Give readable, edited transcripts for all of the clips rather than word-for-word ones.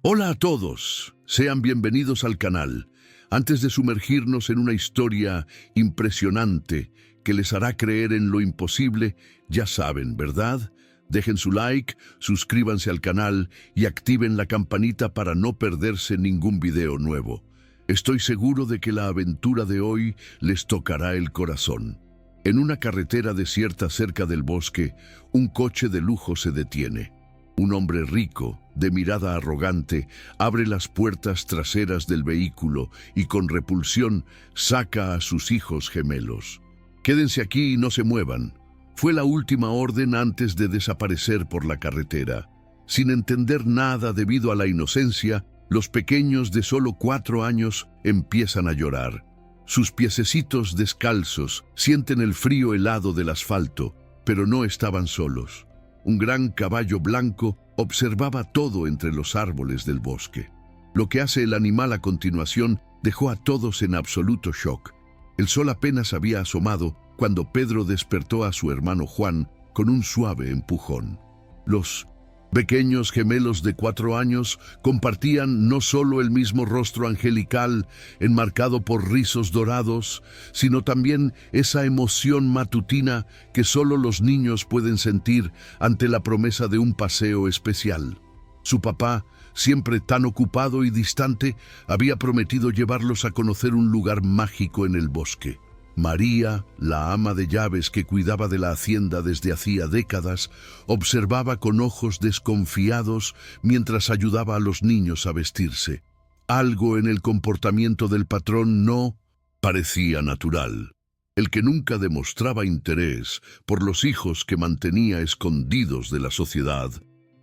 Hola a todos, sean bienvenidos al canal. Antes de sumergirnos en una historia impresionante que les hará creer en lo imposible, ya saben, ¿verdad? Dejen su like, suscríbanse al canal y activen la campanita para no perderse ningún video nuevo. Estoy seguro de que la aventura de hoy les tocará el corazón. En una carretera desierta cerca del bosque, un coche de lujo se detiene. Un hombre rico, de mirada arrogante, abre las puertas traseras del vehículo y con repulsión saca a sus hijos gemelos. «Quédense aquí y no se muevan», fue la última orden antes de desaparecer por la carretera. Sin entender nada debido a la inocencia, los pequeños de solo 4 años empiezan a llorar. Sus piececitos descalzos sienten el frío helado del asfalto, pero no estaban solos. Un gran caballo blanco observaba todo entre los árboles del bosque. Lo que hace el animal a continuación dejó a todos en absoluto shock. El sol apenas había asomado cuando Pedro despertó a su hermano Juan con un suave empujón. Los pequeños gemelos de 4 años compartían no solo el mismo rostro angelical enmarcado por rizos dorados, sino también esa emoción matutina que solo los niños pueden sentir ante la promesa de un paseo especial. Su papá, siempre tan ocupado y distante, había prometido llevarlos a conocer un lugar mágico en el bosque. María, la ama de llaves que cuidaba de la hacienda desde hacía décadas, observaba con ojos desconfiados mientras ayudaba a los niños a vestirse. Algo en el comportamiento del patrón no parecía natural. El que nunca demostraba interés por los hijos que mantenía escondidos de la sociedad,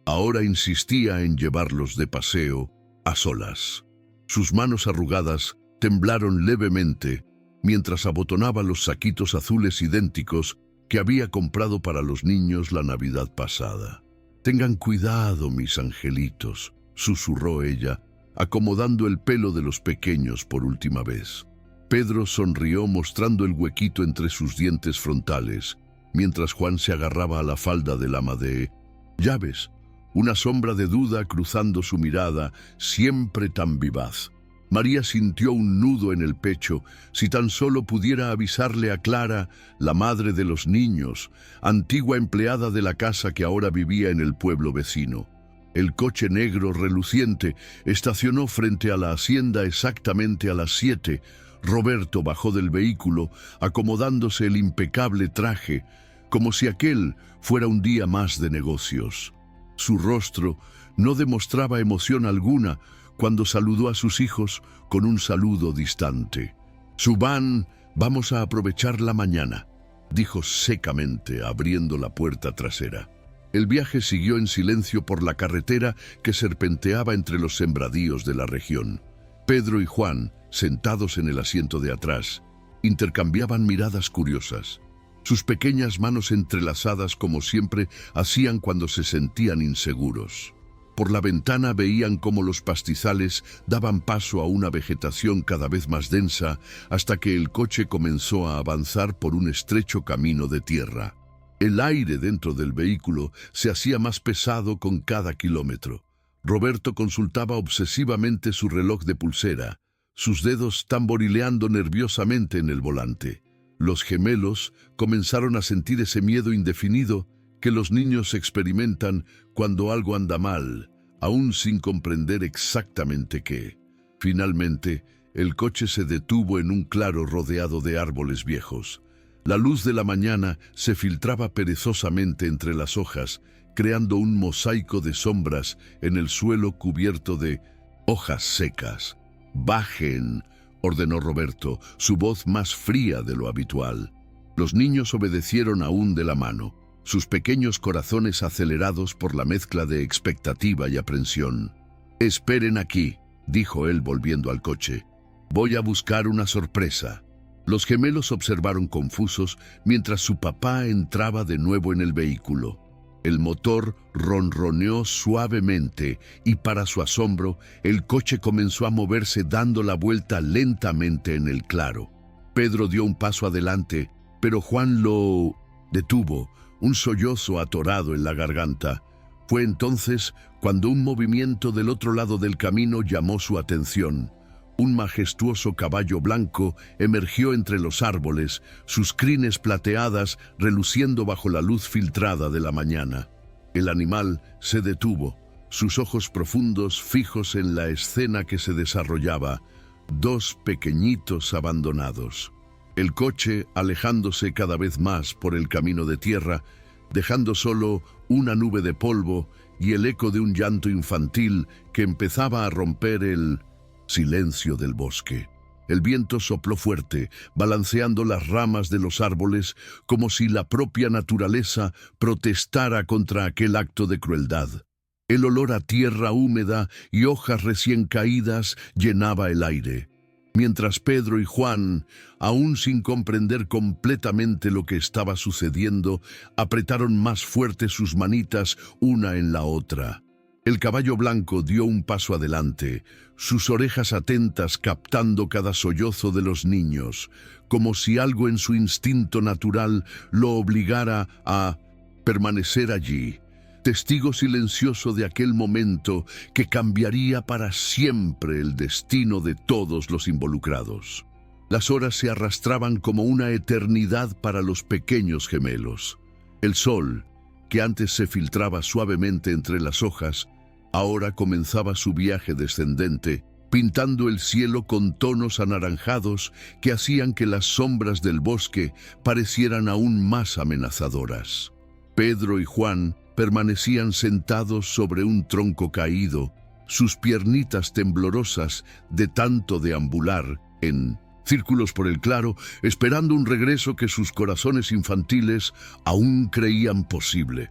ahora insistía en llevarlos de paseo a solas. Sus manos arrugadas temblaron levemente mientras abotonaba los saquitos azules idénticos que había comprado para los niños la Navidad pasada. «Tengan cuidado, mis angelitos», susurró ella, acomodando el pelo de los pequeños por última vez. Pedro sonrió mostrando el huequito entre sus dientes frontales, mientras Juan se agarraba a la falda del ama de llaves, una sombra de duda cruzando su mirada, siempre tan vivaz. María sintió un nudo en el pecho. Si tan solo pudiera avisarle a Clara, la madre de los niños, antigua empleada de la casa que ahora vivía en el pueblo vecino. El coche negro reluciente estacionó frente a la hacienda exactamente a las 7. Roberto bajó del vehículo, acomodándose el impecable traje, como si aquel fuera un día más de negocios. Su rostro no demostraba emoción alguna cuando saludó a sus hijos con un saludo distante. «Suban, vamos a aprovechar la mañana», dijo secamente, abriendo la puerta trasera. El viaje siguió en silencio por la carretera que serpenteaba entre los sembradíos de la región. Pedro y Juan, sentados en el asiento de atrás, intercambiaban miradas curiosas. Sus pequeñas manos entrelazadas como siempre hacían cuando se sentían inseguros. Por la ventana veían cómo los pastizales daban paso a una vegetación cada vez más densa hasta que el coche comenzó a avanzar por un estrecho camino de tierra. El aire dentro del vehículo se hacía más pesado con cada kilómetro. Roberto consultaba obsesivamente su reloj de pulsera, sus dedos tamborileando nerviosamente en el volante. Los gemelos comenzaron a sentir ese miedo indefinido que los niños experimentan cuando algo anda mal, aún sin comprender exactamente qué. Finalmente, el coche se detuvo en un claro rodeado de árboles viejos. La luz de la mañana se filtraba perezosamente entre las hojas, creando un mosaico de sombras en el suelo cubierto de hojas secas. «Bajen», ordenó Roberto, su voz más fría de lo habitual. Los niños obedecieron aún de la mano, sus pequeños corazones acelerados por la mezcla de expectativa y aprensión. «Esperen aquí», dijo él volviendo al coche. «Voy a buscar una sorpresa». Los gemelos observaron confusos mientras su papá entraba de nuevo en el vehículo. El motor ronroneó suavemente y, para su asombro, el coche comenzó a moverse dando la vuelta lentamente en el claro. Pedro dio un paso adelante, pero Juan lo detuvo, un sollozo atorado en la garganta. Fue entonces cuando un movimiento del otro lado del camino llamó su atención. Un majestuoso caballo blanco emergió entre los árboles, sus crines plateadas reluciendo bajo la luz filtrada de la mañana. El animal se detuvo, sus ojos profundos fijos en la escena que se desarrollaba, dos pequeñitos abandonados. El coche alejándose cada vez más por el camino de tierra, dejando solo una nube de polvo y el eco de un llanto infantil que empezaba a romper el silencio del bosque. El viento sopló fuerte, balanceando las ramas de los árboles como si la propia naturaleza protestara contra aquel acto de crueldad. El olor a tierra húmeda y hojas recién caídas llenaba el aire. Mientras Pedro y Juan, aún sin comprender completamente lo que estaba sucediendo, apretaron más fuerte sus manitas una en la otra. El caballo blanco dio un paso adelante, sus orejas atentas captando cada sollozo de los niños, como si algo en su instinto natural lo obligara a permanecer allí, testigo silencioso de aquel momento que cambiaría para siempre el destino de todos los involucrados. Las horas se arrastraban como una eternidad para los pequeños gemelos. El sol, que antes se filtraba suavemente entre las hojas, ahora comenzaba su viaje descendente, pintando el cielo con tonos anaranjados que hacían que las sombras del bosque parecieran aún más amenazadoras. Pedro y Juan permanecían sentados sobre un tronco caído, sus piernitas temblorosas de tanto deambular en círculos por el claro, esperando un regreso que sus corazones infantiles aún creían posible.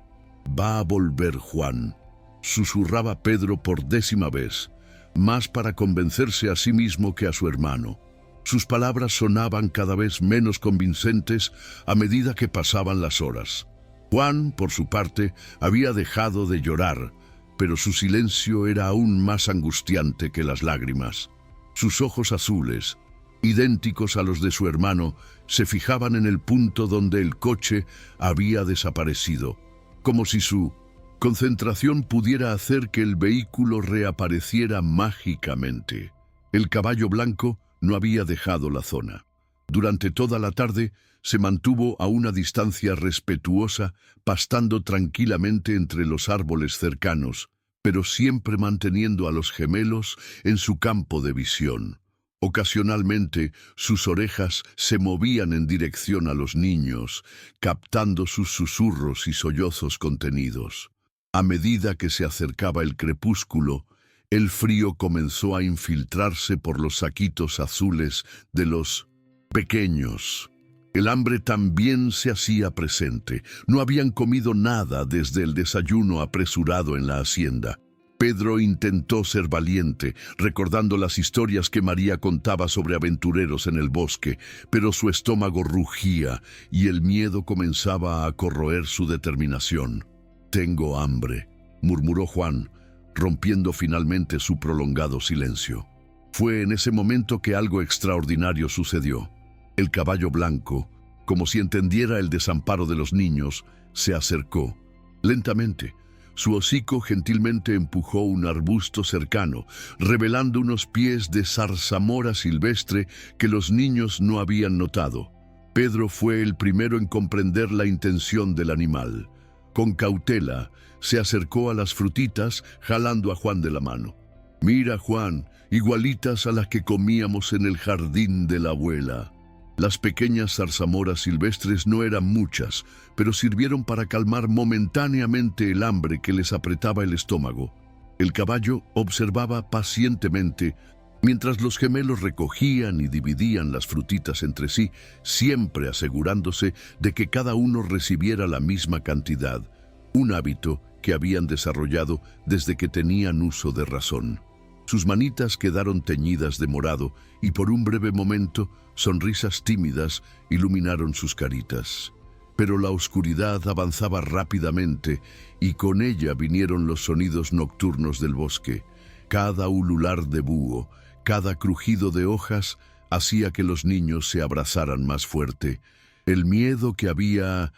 «Va a volver Juan», susurraba Pedro por 10ª vez, más para convencerse a sí mismo que a su hermano. Sus palabras sonaban cada vez menos convincentes a medida que pasaban las horas. Juan, por su parte, había dejado de llorar, pero su silencio era aún más angustiante que las lágrimas. Sus ojos azules, idénticos a los de su hermano, se fijaban en el punto donde el coche había desaparecido, como si su concentración pudiera hacer que el vehículo reapareciera mágicamente. El caballo blanco no había dejado la zona. Durante toda la tarde se mantuvo a una distancia respetuosa, pastando tranquilamente entre los árboles cercanos, pero siempre manteniendo a los gemelos en su campo de visión. Ocasionalmente, sus orejas se movían en dirección a los niños, captando sus susurros y sollozos contenidos. A medida que se acercaba el crepúsculo, el frío comenzó a infiltrarse por los saquitos azules de los pequeños. El hambre también se hacía presente. No habían comido nada desde el desayuno apresurado en la hacienda. Pedro intentó ser valiente, recordando las historias que María contaba sobre aventureros en el bosque, pero su estómago rugía y el miedo comenzaba a corroer su determinación. «Tengo hambre», murmuró Juan, rompiendo finalmente su prolongado silencio. Fue en ese momento que algo extraordinario sucedió. El caballo blanco, como si entendiera el desamparo de los niños, se acercó. Lentamente, su hocico gentilmente empujó un arbusto cercano, revelando unos pies de zarzamora silvestre que los niños no habían notado. Pedro fue el primero en comprender la intención del animal. Con cautela, se acercó a las frutitas, jalando a Juan de la mano. «Mira, Juan, igualitas a las que comíamos en el jardín de la abuela». Las pequeñas zarzamoras silvestres no eran muchas, pero sirvieron para calmar momentáneamente el hambre que les apretaba el estómago. El caballo observaba pacientemente, mientras los gemelos recogían y dividían las frutitas entre sí, siempre asegurándose de que cada uno recibiera la misma cantidad, un hábito que habían desarrollado desde que tenían uso de razón. Sus manitas quedaron teñidas de morado y por un breve momento sonrisas tímidas iluminaron sus caritas. Pero la oscuridad avanzaba rápidamente y con ella vinieron los sonidos nocturnos del bosque. Cada ulular de búho, cada crujido de hojas hacía que los niños se abrazaran más fuerte. El miedo que había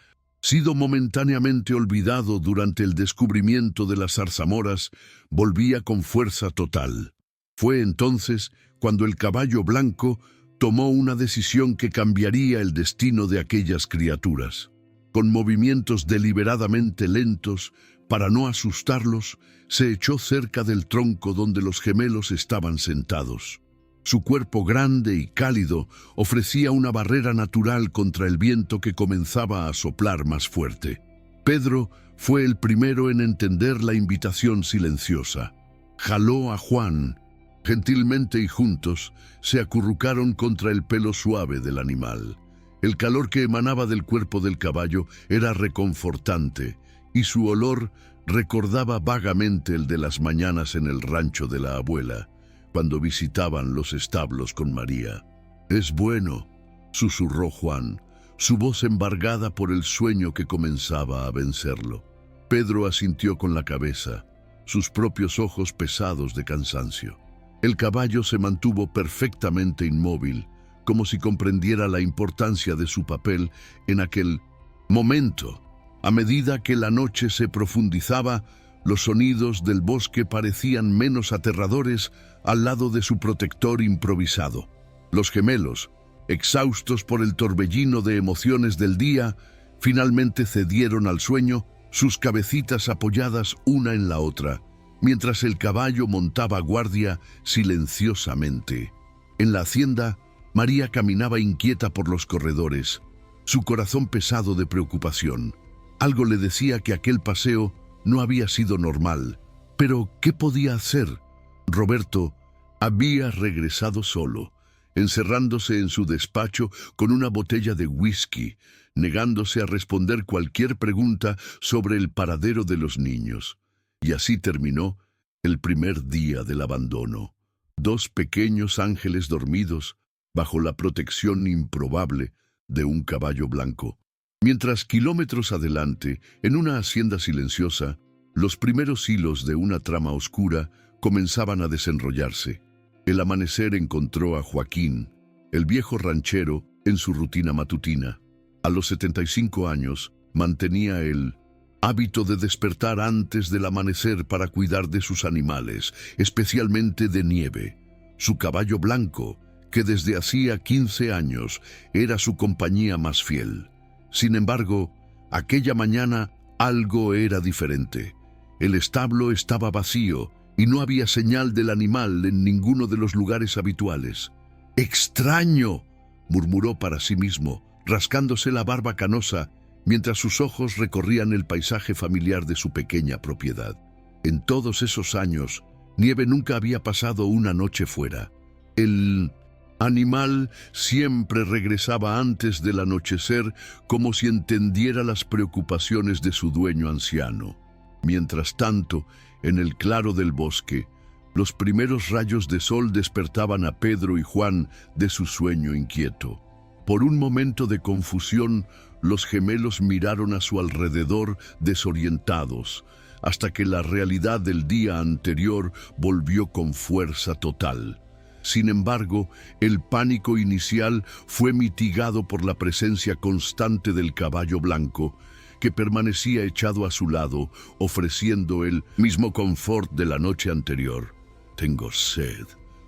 sido momentáneamente olvidado durante el descubrimiento de las zarzamoras, volvía con fuerza total. Fue entonces cuando el caballo blanco tomó una decisión que cambiaría el destino de aquellas criaturas. Con movimientos deliberadamente lentos, para no asustarlos, se echó cerca del tronco donde los gemelos estaban sentados. Su cuerpo grande y cálido ofrecía una barrera natural contra el viento que comenzaba a soplar más fuerte. Pedro fue el primero en entender la invitación silenciosa. Jaló a Juan. Gentilmente y juntos se acurrucaron contra el pelo suave del animal. El calor que emanaba del cuerpo del caballo era reconfortante y su olor recordaba vagamente el de las mañanas en el rancho de la abuela, cuando visitaban los establos con María. «Es bueno», susurró Juan, su voz embargada por el sueño que comenzaba a vencerlo. Pedro asintió con la cabeza, sus propios ojos pesados de cansancio. El caballo se mantuvo perfectamente inmóvil, como si comprendiera la importancia de su papel en aquel momento. A medida que la noche se profundizaba, los sonidos del bosque parecían menos aterradores al lado de su protector improvisado. Los gemelos, exhaustos por el torbellino de emociones del día, finalmente cedieron al sueño, sus cabecitas apoyadas una en la otra, mientras el caballo montaba guardia silenciosamente. En la hacienda, María caminaba inquieta por los corredores, su corazón pesado de preocupación. Algo le decía que aquel paseo no había sido normal. Pero, ¿qué podía hacer? Roberto había regresado solo, encerrándose en su despacho con una botella de whisky, negándose a responder cualquier pregunta sobre el paradero de los niños. Y así terminó el primer día del abandono. 2 pequeños ángeles dormidos bajo la protección improbable de un caballo blanco. Mientras kilómetros adelante, en una hacienda silenciosa, los primeros hilos de una trama oscura comenzaban a desenrollarse. El amanecer encontró a Joaquín, el viejo ranchero, en su rutina matutina. A los 75 años, mantenía el hábito de despertar antes del amanecer para cuidar de sus animales, especialmente de Nieve, su caballo blanco, que desde hacía 15 años era su compañía más fiel. Sin embargo, aquella mañana algo era diferente. El establo estaba vacío y no había señal del animal en ninguno de los lugares habituales. «¡Extraño!», murmuró para sí mismo, rascándose la barba canosa, mientras sus ojos recorrían el paisaje familiar de su pequeña propiedad. En todos esos años, Nieve nunca había pasado una noche fuera. El animal siempre regresaba antes del anochecer, como si entendiera las preocupaciones de su dueño anciano. Mientras tanto, en el claro del bosque, los primeros rayos de sol despertaban a Pedro y Juan de su sueño inquieto. Por un momento de confusión, los gemelos miraron a su alrededor desorientados, hasta que la realidad del día anterior volvió con fuerza total. Sin embargo, el pánico inicial fue mitigado por la presencia constante del caballo blanco, que permanecía echado a su lado, ofreciendo el mismo confort de la noche anterior. «Tengo sed»,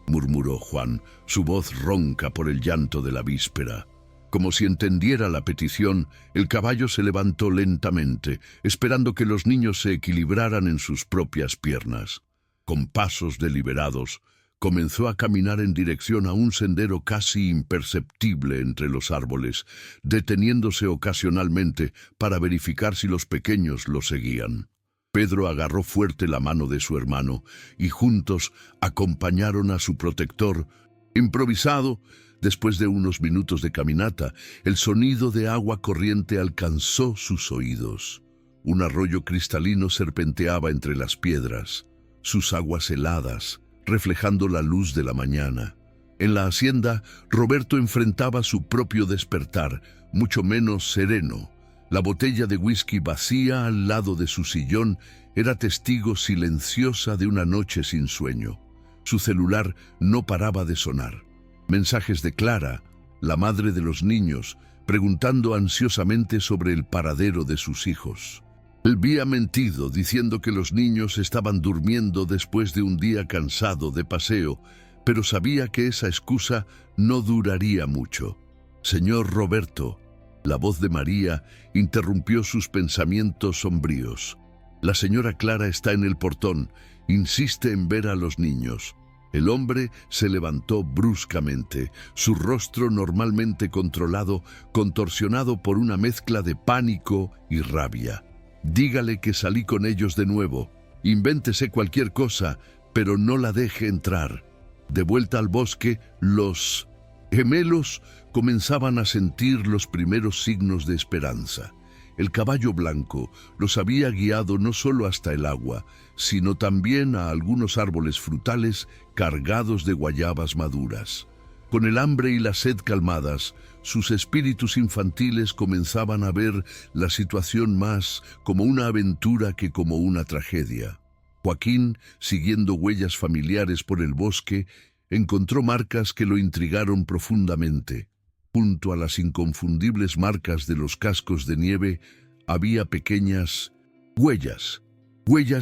murmuró Juan, su voz ronca por el llanto de la víspera. Como si entendiera la petición, el caballo se levantó lentamente, esperando que los niños se equilibraran en sus propias piernas. Con pasos deliberados, comenzó a caminar en dirección a un sendero casi imperceptible entre los árboles, deteniéndose ocasionalmente para verificar si los pequeños lo seguían. Pedro agarró fuerte la mano de su hermano y juntos acompañaron a su protector. Improvisado, después de unos minutos de caminata, el sonido de agua corriente alcanzó sus oídos. Un arroyo cristalino serpenteaba entre las piedras, sus aguas heladas, reflejando la luz de la mañana. En la hacienda, Roberto enfrentaba su propio despertar, mucho menos sereno. La botella de whisky vacía al lado de su sillón era testigo silenciosa de una noche sin sueño. Su celular no paraba de sonar. Mensajes de Clara, la madre de los niños, preguntando ansiosamente sobre el paradero de sus hijos. Él había mentido diciendo que los niños estaban durmiendo después de un día cansado de paseo, pero sabía que esa excusa no duraría mucho. «Señor Roberto», la voz de María interrumpió sus pensamientos sombríos. «La señora Clara está en el portón, insiste en ver a los niños». El hombre se levantó bruscamente, su rostro normalmente controlado, contorsionado por una mezcla de pánico y rabia. «Dígale que salí con ellos de nuevo. Invéntese cualquier cosa, pero no la deje entrar». De vuelta al bosque, los gemelos comenzaban a sentir los primeros signos de esperanza. El caballo blanco los había guiado no solo hasta el agua, sino también a algunos árboles frutales cargados de guayabas maduras. Con el hambre y la sed calmadas, sus espíritus infantiles comenzaban a ver la situación más como una aventura que como una tragedia. Joaquín, siguiendo huellas familiares por el bosque, encontró marcas que lo intrigaron profundamente. Junto a las inconfundibles marcas de los cascos de nieve había pequeñas huellas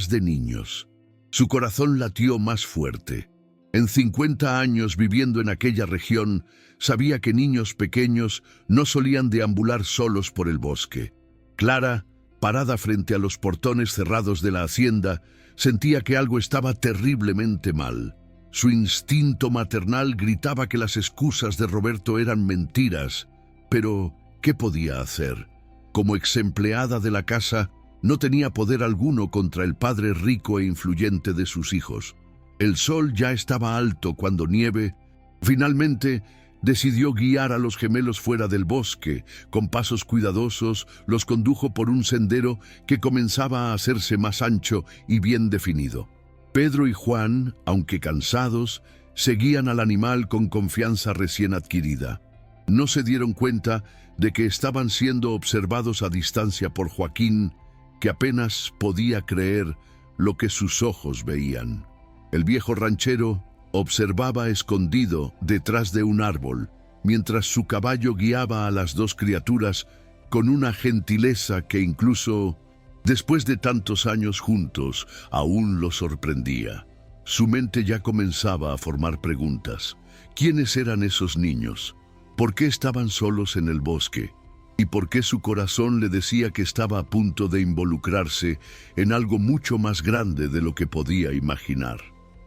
de niños. Su corazón latió más fuerte. En 50 años viviendo en aquella región, sabía que niños pequeños no solían deambular solos por el bosque. Clara, parada frente a los portones cerrados de la hacienda, sentía que algo estaba terriblemente mal. Su instinto maternal gritaba que las excusas de Roberto eran mentiras, pero ¿qué podía hacer? Como exempleada de la casa, no tenía poder alguno contra el padre rico e influyente de sus hijos. El sol ya estaba alto cuando Nieve, finalmente, decidió guiar a los gemelos fuera del bosque. Con pasos cuidadosos, los condujo por un sendero que comenzaba a hacerse más ancho y bien definido. Pedro y Juan, aunque cansados, seguían al animal con confianza recién adquirida. No se dieron cuenta de que estaban siendo observados a distancia por Joaquín, que apenas podía creer lo que sus ojos veían. El viejo ranchero observaba escondido detrás de un árbol, mientras su caballo guiaba a las dos criaturas con una gentileza que incluso después de tantos años juntos, aún lo sorprendía. Su mente ya comenzaba a formar preguntas. ¿Quiénes eran esos niños? ¿Por qué estaban solos en el bosque? ¿Y por qué su corazón le decía que estaba a punto de involucrarse en algo mucho más grande de lo que podía imaginar?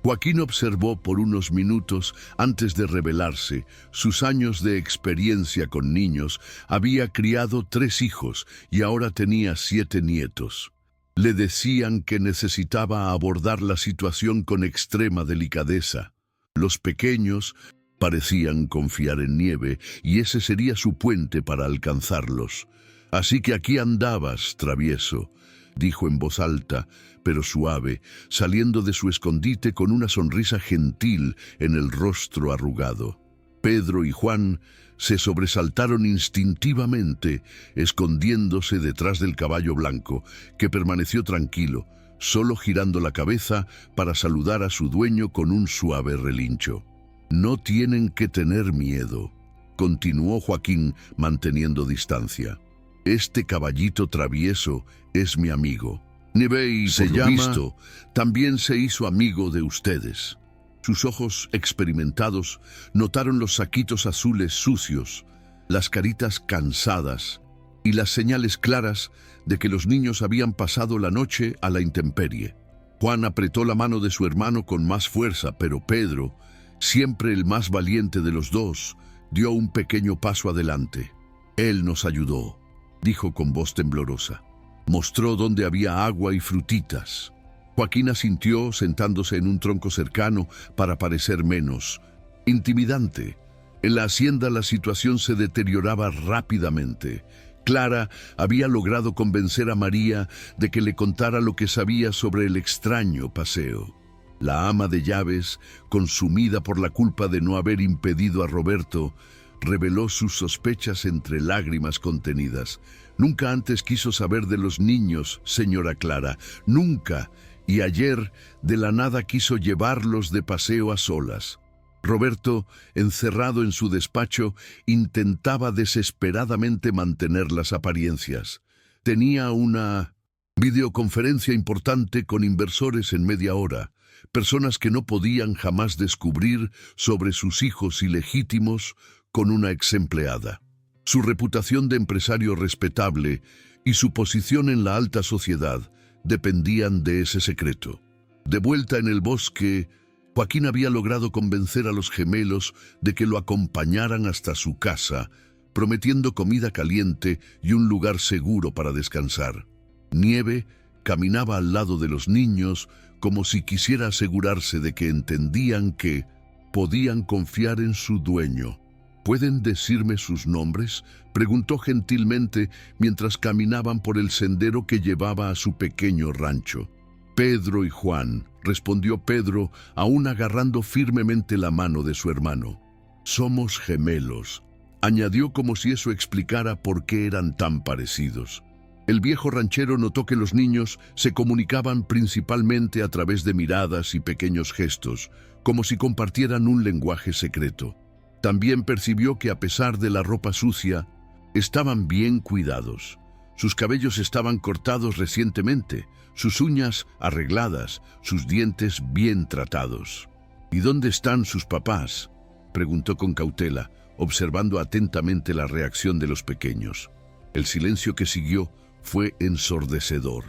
Joaquín observó por unos minutos antes de revelarse. Sus años de experiencia con niños, había criado 3 hijos y ahora tenía 7 nietos. Le decían que necesitaba abordar la situación con extrema delicadeza. Los pequeños parecían confiar en Nieve y ese sería su puente para alcanzarlos. «Así que aquí andabas, travieso», dijo en voz alta, pero suave, saliendo de su escondite con una sonrisa gentil en el rostro arrugado. Pedro y Juan se sobresaltaron instintivamente, escondiéndose detrás del caballo blanco, que permaneció tranquilo, solo girando la cabeza para saludar a su dueño con un suave relincho. «No tienen que tener miedo», continuó Joaquín manteniendo distancia. «Este caballito travieso es mi amigo. Nieve y por lo visto, también se hizo amigo de ustedes». Sus ojos experimentados notaron los saquitos azules sucios, las caritas cansadas y las señales claras de que los niños habían pasado la noche a la intemperie. Juan apretó la mano de su hermano con más fuerza, pero Pedro, siempre el más valiente de los dos, dio un pequeño paso adelante. «Él nos ayudó», dijo con voz temblorosa. «Mostró dónde había agua y frutitas». Joaquín asintió, sentándose en un tronco cercano para parecer menos intimidante. En la hacienda la situación se deterioraba rápidamente. Clara había logrado convencer a María de que le contara lo que sabía sobre el extraño paseo. La ama de llaves, consumida por la culpa de no haber impedido a Roberto, reveló sus sospechas entre lágrimas contenidas. «Nunca antes quiso saber de los niños, señora Clara, nunca, y ayer de la nada quiso llevarlos de paseo a solas». Roberto, encerrado en su despacho, intentaba desesperadamente mantener las apariencias. Tenía una videoconferencia importante con inversores en media hora, personas que no podían jamás descubrir sobre sus hijos ilegítimos con una exempleada. Su reputación de empresario respetable y su posición en la alta sociedad dependían de ese secreto. De vuelta en el bosque, Joaquín había logrado convencer a los gemelos de que lo acompañaran hasta su casa, prometiendo comida caliente y un lugar seguro para descansar. Nieve caminaba al lado de los niños como si quisiera asegurarse de que entendían que podían confiar en su dueño. ¿Pueden decirme sus nombres?, preguntó gentilmente mientras caminaban por el sendero que llevaba a su pequeño rancho. Pedro y Juan, respondió Pedro, aún agarrando firmemente la mano de su hermano. Somos gemelos, añadió como si eso explicara por qué eran tan parecidos. El viejo ranchero notó que los niños se comunicaban principalmente a través de miradas y pequeños gestos, como si compartieran un lenguaje secreto. También percibió que a pesar de la ropa sucia, estaban bien cuidados. Sus cabellos estaban cortados recientemente, sus uñas arregladas, sus dientes bien tratados. ¿Y dónde están sus papás?, preguntó con cautela, observando atentamente la reacción de los pequeños. El silencio que siguió fue ensordecedor.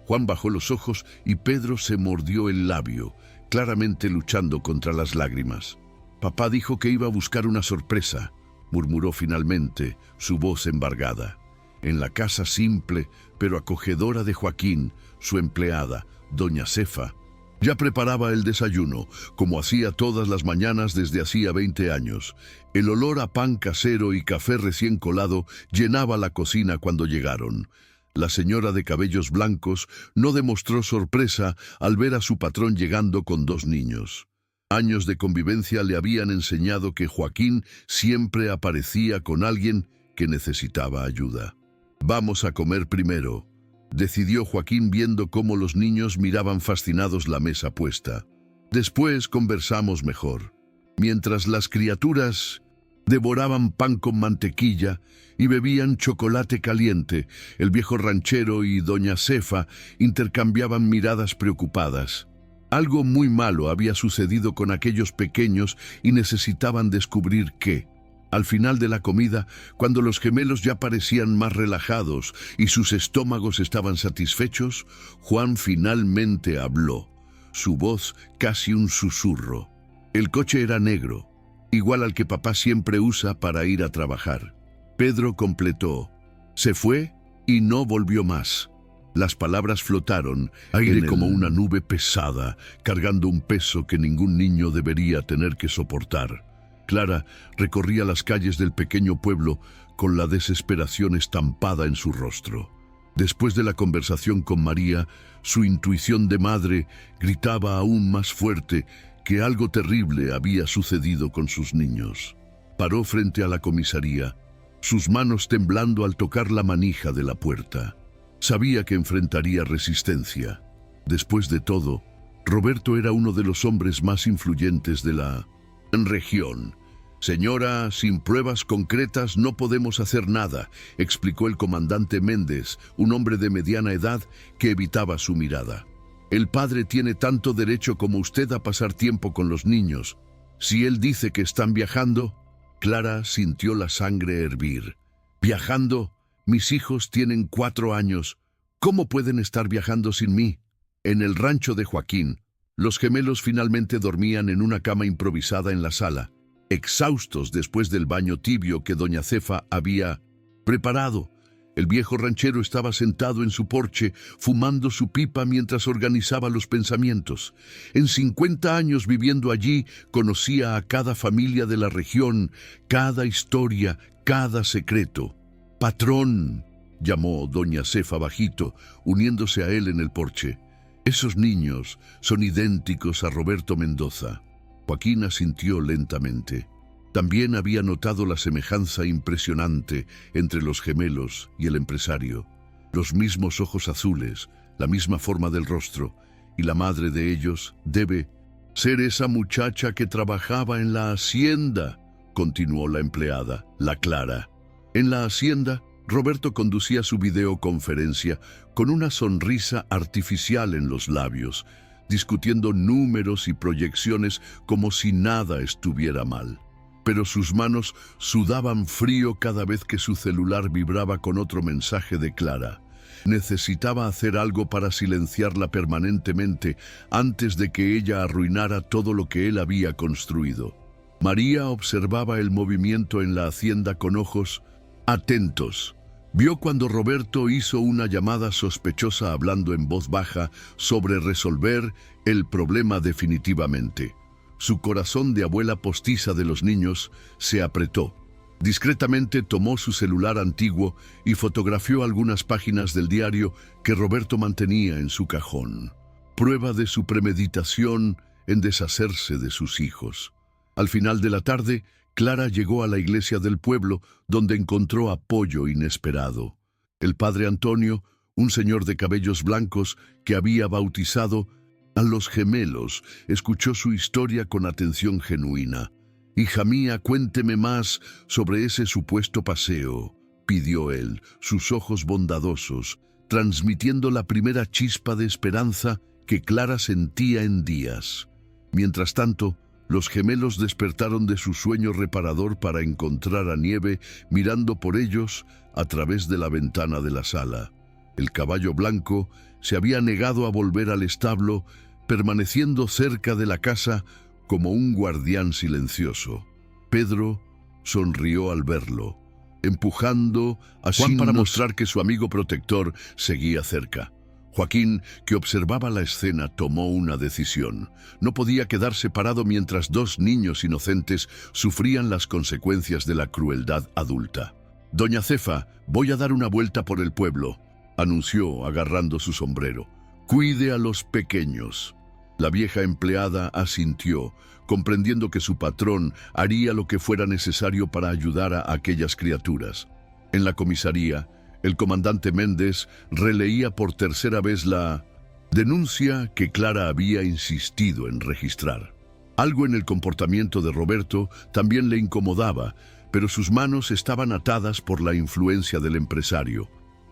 Juan bajó los ojos y Pedro se mordió el labio, claramente luchando contra las lágrimas. Papá dijo que iba a buscar una sorpresa, murmuró finalmente, su voz embargada. En la casa simple pero acogedora de Joaquín, su empleada, doña Cefa, ya preparaba el desayuno, como hacía todas las mañanas desde hacía 20 años. El olor a pan casero y café recién colado llenaba la cocina cuando llegaron. La señora de cabellos blancos no demostró sorpresa al ver a su patrón llegando con 2 niños. Años de convivencia le habían enseñado que Joaquín siempre aparecía con alguien que necesitaba ayuda. Vamos a comer primero, decidió Joaquín viendo cómo los niños miraban fascinados la mesa puesta. Después conversamos mejor. Mientras las criaturas devoraban pan con mantequilla y bebían chocolate caliente, el viejo ranchero y doña Cefa intercambiaban miradas preocupadas. Algo muy malo había sucedido con aquellos pequeños y necesitaban descubrir qué. Al final de la comida, cuando los gemelos ya parecían más relajados y sus estómagos estaban satisfechos, Juan finalmente habló, su voz casi un susurro. El coche era negro, igual al que papá siempre usa para ir a trabajar. Pedro completó, se fue y no volvió más. Las palabras flotaron, aire como una nube pesada, cargando un peso que ningún niño debería tener que soportar. Clara recorría las calles del pequeño pueblo con la desesperación estampada en su rostro. Después de la conversación con María, su intuición de madre gritaba aún más fuerte que algo terrible había sucedido con sus niños. Paró frente a la comisaría, sus manos temblando al tocar la manija de la puerta. Sabía que enfrentaría resistencia. Después de todo, Roberto era uno de los hombres más influyentes de la región. Señora, sin pruebas concretas no podemos hacer nada, explicó el comandante Méndez, un hombre de mediana edad que evitaba su mirada. El padre tiene tanto derecho como usted a pasar tiempo con los niños. Si él dice que están viajando, Clara sintió la sangre hervir. ¿Viajando? Mis hijos tienen 4 años. ¿Cómo pueden estar viajando sin mí? En el rancho de Joaquín, los gemelos finalmente dormían en una cama improvisada en la sala, exhaustos después del baño tibio que doña Cefa había preparado. El viejo ranchero estaba sentado en su porche, fumando su pipa mientras organizaba los pensamientos. En 50 años viviendo allí, conocía a cada familia de la región, cada historia, cada secreto. «Patrón», llamó doña Cefa bajito, uniéndose a él en el porche. «Esos niños son idénticos a Roberto Mendoza». Joaquín asintió lentamente. También había notado la semejanza impresionante entre los gemelos y el empresario. Los mismos ojos azules, la misma forma del rostro, y la madre de ellos debe Ser esa muchacha que trabajaba en la hacienda, continuó la empleada, la Clara. En la hacienda, Roberto conducía su videoconferencia con una sonrisa artificial en los labios, discutiendo números y proyecciones como si nada estuviera mal. Pero sus manos sudaban frío cada vez que su celular vibraba con otro mensaje de Clara. Necesitaba hacer algo para silenciarla permanentemente antes de que ella arruinara todo lo que él había construido. María observaba el movimiento en la hacienda con ojos atentos. Vio cuando Roberto hizo una llamada sospechosa hablando en voz baja sobre resolver el problema definitivamente. Su corazón de abuela postiza de los niños se apretó. Discretamente tomó su celular antiguo y fotografió algunas páginas del diario que Roberto mantenía en su cajón. Prueba de su premeditación en deshacerse de sus hijos. Al final de la tarde, Clara llegó a la iglesia del pueblo, donde encontró apoyo inesperado. El padre Antonio, un señor de cabellos blancos que había bautizado a los gemelos, escuchó su historia con atención genuina. «Hija mía, cuénteme más sobre ese supuesto paseo», pidió él, sus ojos bondadosos, transmitiendo la primera chispa de esperanza que Clara sentía en días. Mientras tanto, los gemelos despertaron de su sueño reparador para encontrar a Nieve mirando por ellos a través de la ventana de la sala. El caballo blanco se había negado a volver al establo, permaneciendo cerca de la casa como un guardián silencioso. Pedro sonrió al verlo, empujando a Juan para mostrar que su amigo protector seguía cerca. Joaquín, que observaba la escena, tomó una decisión. No podía quedarse parado mientras dos niños inocentes sufrían las consecuencias de la crueldad adulta. «Doña Cefa, voy a dar una vuelta por el pueblo», anunció agarrando su sombrero. «Cuide a los pequeños». La vieja empleada asintió, comprendiendo que su patrón haría lo que fuera necesario para ayudar a aquellas criaturas. En la comisaría, el comandante Méndez releía por tercera vez la denuncia que Clara había insistido en registrar. Algo en el comportamiento de Roberto también le incomodaba, pero sus manos estaban atadas por la influencia del empresario.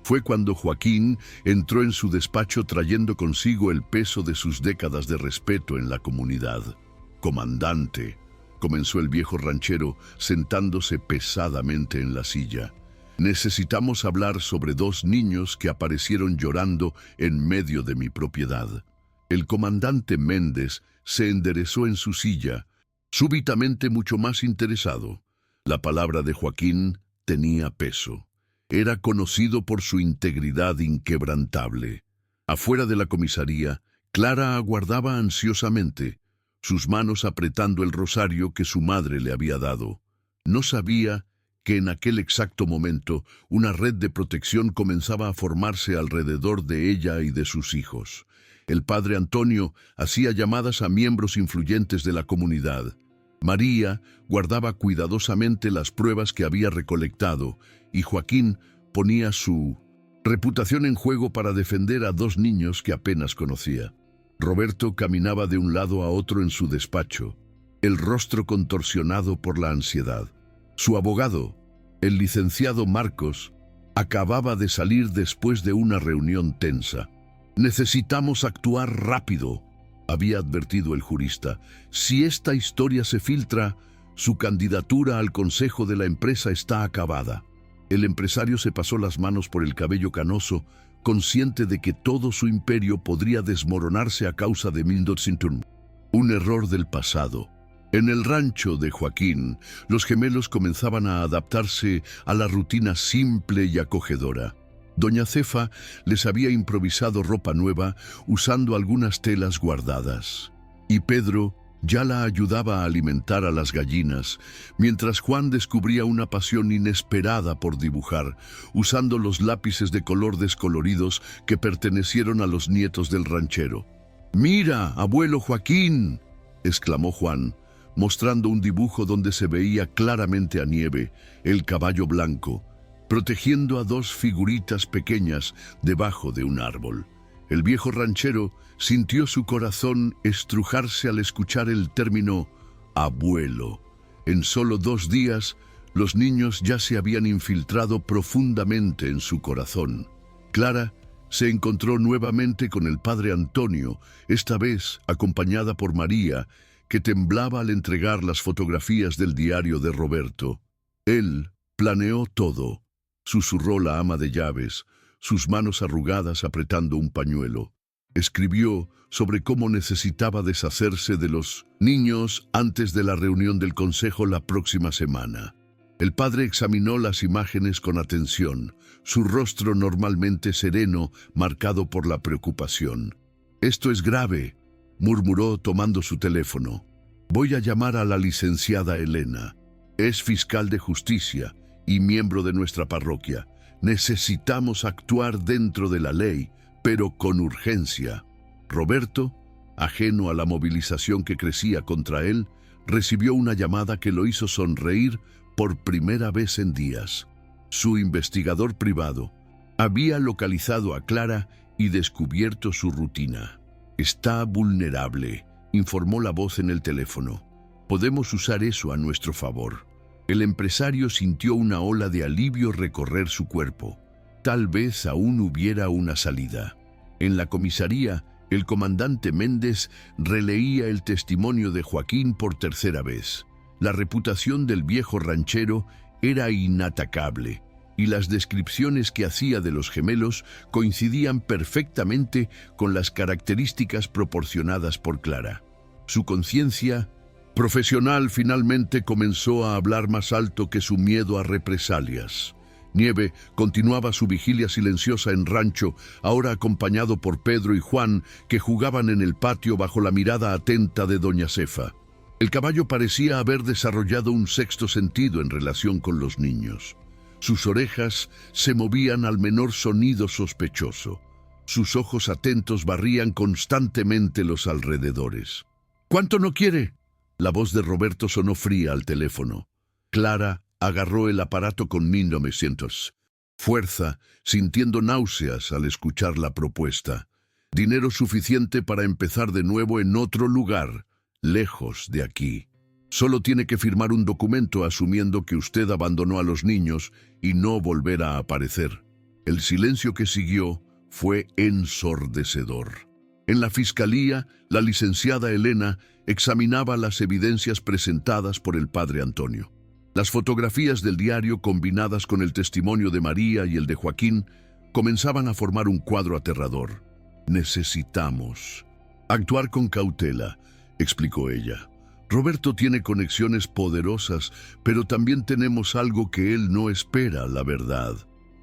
Fue cuando Joaquín entró en su despacho trayendo consigo el peso de sus décadas de respeto en la comunidad. «Comandante», comenzó el viejo ranchero, sentándose pesadamente en la silla. «Necesitamos hablar sobre dos niños que aparecieron llorando en medio de mi propiedad». El comandante Méndez se enderezó en su silla, súbitamente mucho más interesado. La palabra de Joaquín tenía peso. Era conocido por su integridad inquebrantable. Afuera de la comisaría, Clara aguardaba ansiosamente, sus manos apretando el rosario que su madre le había dado. No sabía que en aquel exacto momento una red de protección comenzaba a formarse alrededor de ella y de sus hijos. El padre Antonio hacía llamadas a miembros influyentes de la comunidad. María guardaba cuidadosamente las pruebas que había recolectado, y Joaquín ponía su reputación en juego para defender a dos niños que apenas conocía. Roberto caminaba de un lado a otro en su despacho, el rostro contorsionado por la ansiedad. Su abogado, el licenciado Marcos, acababa de salir después de una reunión tensa. «Necesitamos actuar rápido», había advertido el jurista. «Si esta historia se filtra, su candidatura al consejo de la empresa está acabada». El empresario se pasó las manos por el cabello canoso, consciente de que todo su imperio podría desmoronarse a causa de Mildorsinton. Un error del pasado. En el rancho de Joaquín, los gemelos comenzaban a adaptarse a la rutina simple y acogedora. Doña Cefa les había improvisado ropa nueva usando algunas telas guardadas. Y Pedro ya la ayudaba a alimentar a las gallinas, mientras Juan descubría una pasión inesperada por dibujar, usando los lápices de color descoloridos que pertenecieron a los nietos del ranchero. «¡Mira, abuelo Joaquín!», exclamó Juan, mostrando un dibujo donde se veía claramente a Nieve, el caballo blanco, protegiendo a dos figuritas pequeñas debajo de un árbol. El viejo ranchero sintió su corazón estrujarse al escuchar el término abuelo. En solo 2 días, los niños ya se habían infiltrado profundamente en su corazón. Clara se encontró nuevamente con el padre Antonio, esta vez acompañada por María, que temblaba al entregar las fotografías del diario de Roberto. Él planeó todo, susurró la ama de llaves, sus manos arrugadas apretando un pañuelo. Escribió sobre cómo necesitaba deshacerse de los niños antes de la reunión del consejo la próxima semana. El padre examinó las imágenes con atención, su rostro normalmente sereno, marcado por la preocupación. «Esto es grave», murmuró tomando su teléfono. «Voy a llamar a la licenciada Elena. Es fiscal de justicia y miembro de nuestra parroquia. Necesitamos actuar dentro de la ley, pero con urgencia». Roberto, ajeno a la movilización que crecía contra él, recibió una llamada que lo hizo sonreír por primera vez en días. Su investigador privado había localizado a Clara y descubierto su rutina. «Está vulnerable», informó la voz en el teléfono. «Podemos usar eso a nuestro favor». El empresario sintió una ola de alivio recorrer su cuerpo. Tal vez aún hubiera una salida. En la comisaría, el comandante Méndez releía el testimonio de Joaquín por tercera vez. La reputación del viejo ranchero era inatacable, y las descripciones que hacía de los gemelos coincidían perfectamente con las características proporcionadas por Clara. Su conciencia profesional finalmente comenzó a hablar más alto que su miedo a represalias. Nieve continuaba su vigilia silenciosa en rancho, ahora acompañado por Pedro y Juan, que jugaban en el patio bajo la mirada atenta de doña Cefa. El caballo parecía haber desarrollado un sexto sentido en relación con los niños. Sus orejas se movían al menor sonido sospechoso. Sus ojos atentos barrían constantemente los alrededores. «¿Cuánto no quiere?». La voz de Roberto sonó fría al teléfono. Clara agarró el aparato con 1900. Fuerza, sintiendo náuseas al escuchar la propuesta. Dinero suficiente para empezar de nuevo en otro lugar, lejos de aquí. Solo tiene que firmar un documento asumiendo que usted abandonó a los niños y no volverá a aparecer. El silencio que siguió fue ensordecedor. En la fiscalía, la licenciada Elena examinaba las evidencias presentadas por el padre Antonio. Las fotografías del diario, combinadas con el testimonio de María y el de Joaquín, comenzaban a formar un cuadro aterrador. «Necesitamos actuar con cautela», explicó ella. «Roberto tiene conexiones poderosas, pero también tenemos algo que él no espera, la verdad».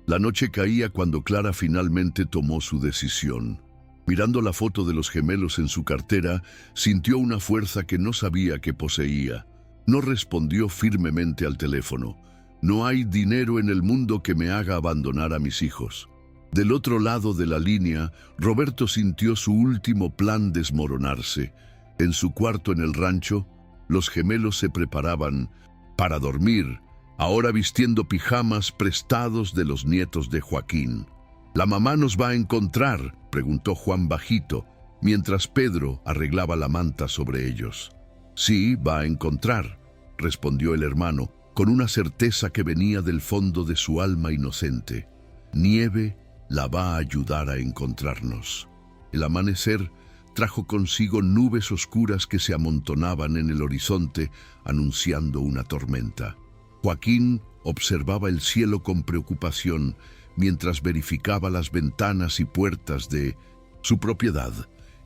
La noche caía cuando Clara finalmente tomó su decisión. Mirando la foto de los gemelos en su cartera, sintió una fuerza que no sabía que poseía. No respondió firmemente al teléfono. «No hay dinero en el mundo que me haga abandonar a mis hijos». Del otro lado de la línea, Roberto sintió su último plan desmoronarse. En su cuarto en el rancho, los gemelos se preparaban para dormir, ahora vistiendo pijamas prestados de los nietos de Joaquín. «¿La mamá nos va a encontrar?», preguntó Juan bajito, mientras Pedro arreglaba la manta sobre ellos. «Sí, va a encontrar», respondió el hermano, con una certeza que venía del fondo de su alma inocente. «Nieve la va a ayudar a encontrarnos». El amanecer trajo consigo nubes oscuras que se amontonaban en el horizonte, anunciando una tormenta. Joaquín observaba el cielo con preocupación mientras verificaba las ventanas y puertas de su propiedad.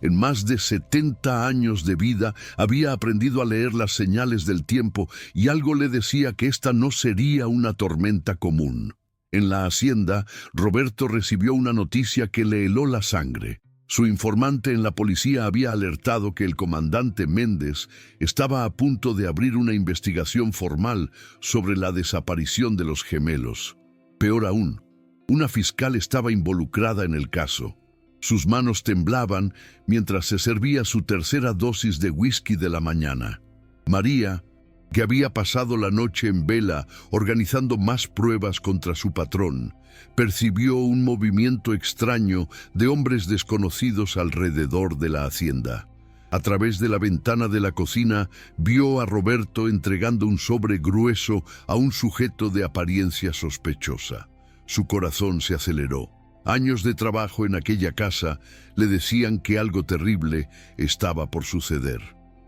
En más de 70 años de vida había aprendido a leer las señales del tiempo y algo le decía que esta no sería una tormenta común. En la hacienda, Roberto recibió una noticia que le heló la sangre. Su informante en la policía había alertado que el comandante Méndez estaba a punto de abrir una investigación formal sobre la desaparición de los gemelos. Peor aún, una fiscal estaba involucrada en el caso. Sus manos temblaban mientras se servía su tercera dosis de whisky de la mañana. María que había pasado la noche en vela organizando más pruebas contra su patrón, percibió un movimiento extraño de hombres desconocidos alrededor de la hacienda. A través de la ventana de la cocina vio a Roberto entregando un sobre grueso a un sujeto de apariencia sospechosa. Su corazón se aceleró. Años de trabajo en aquella casa le decían que algo terrible estaba por suceder.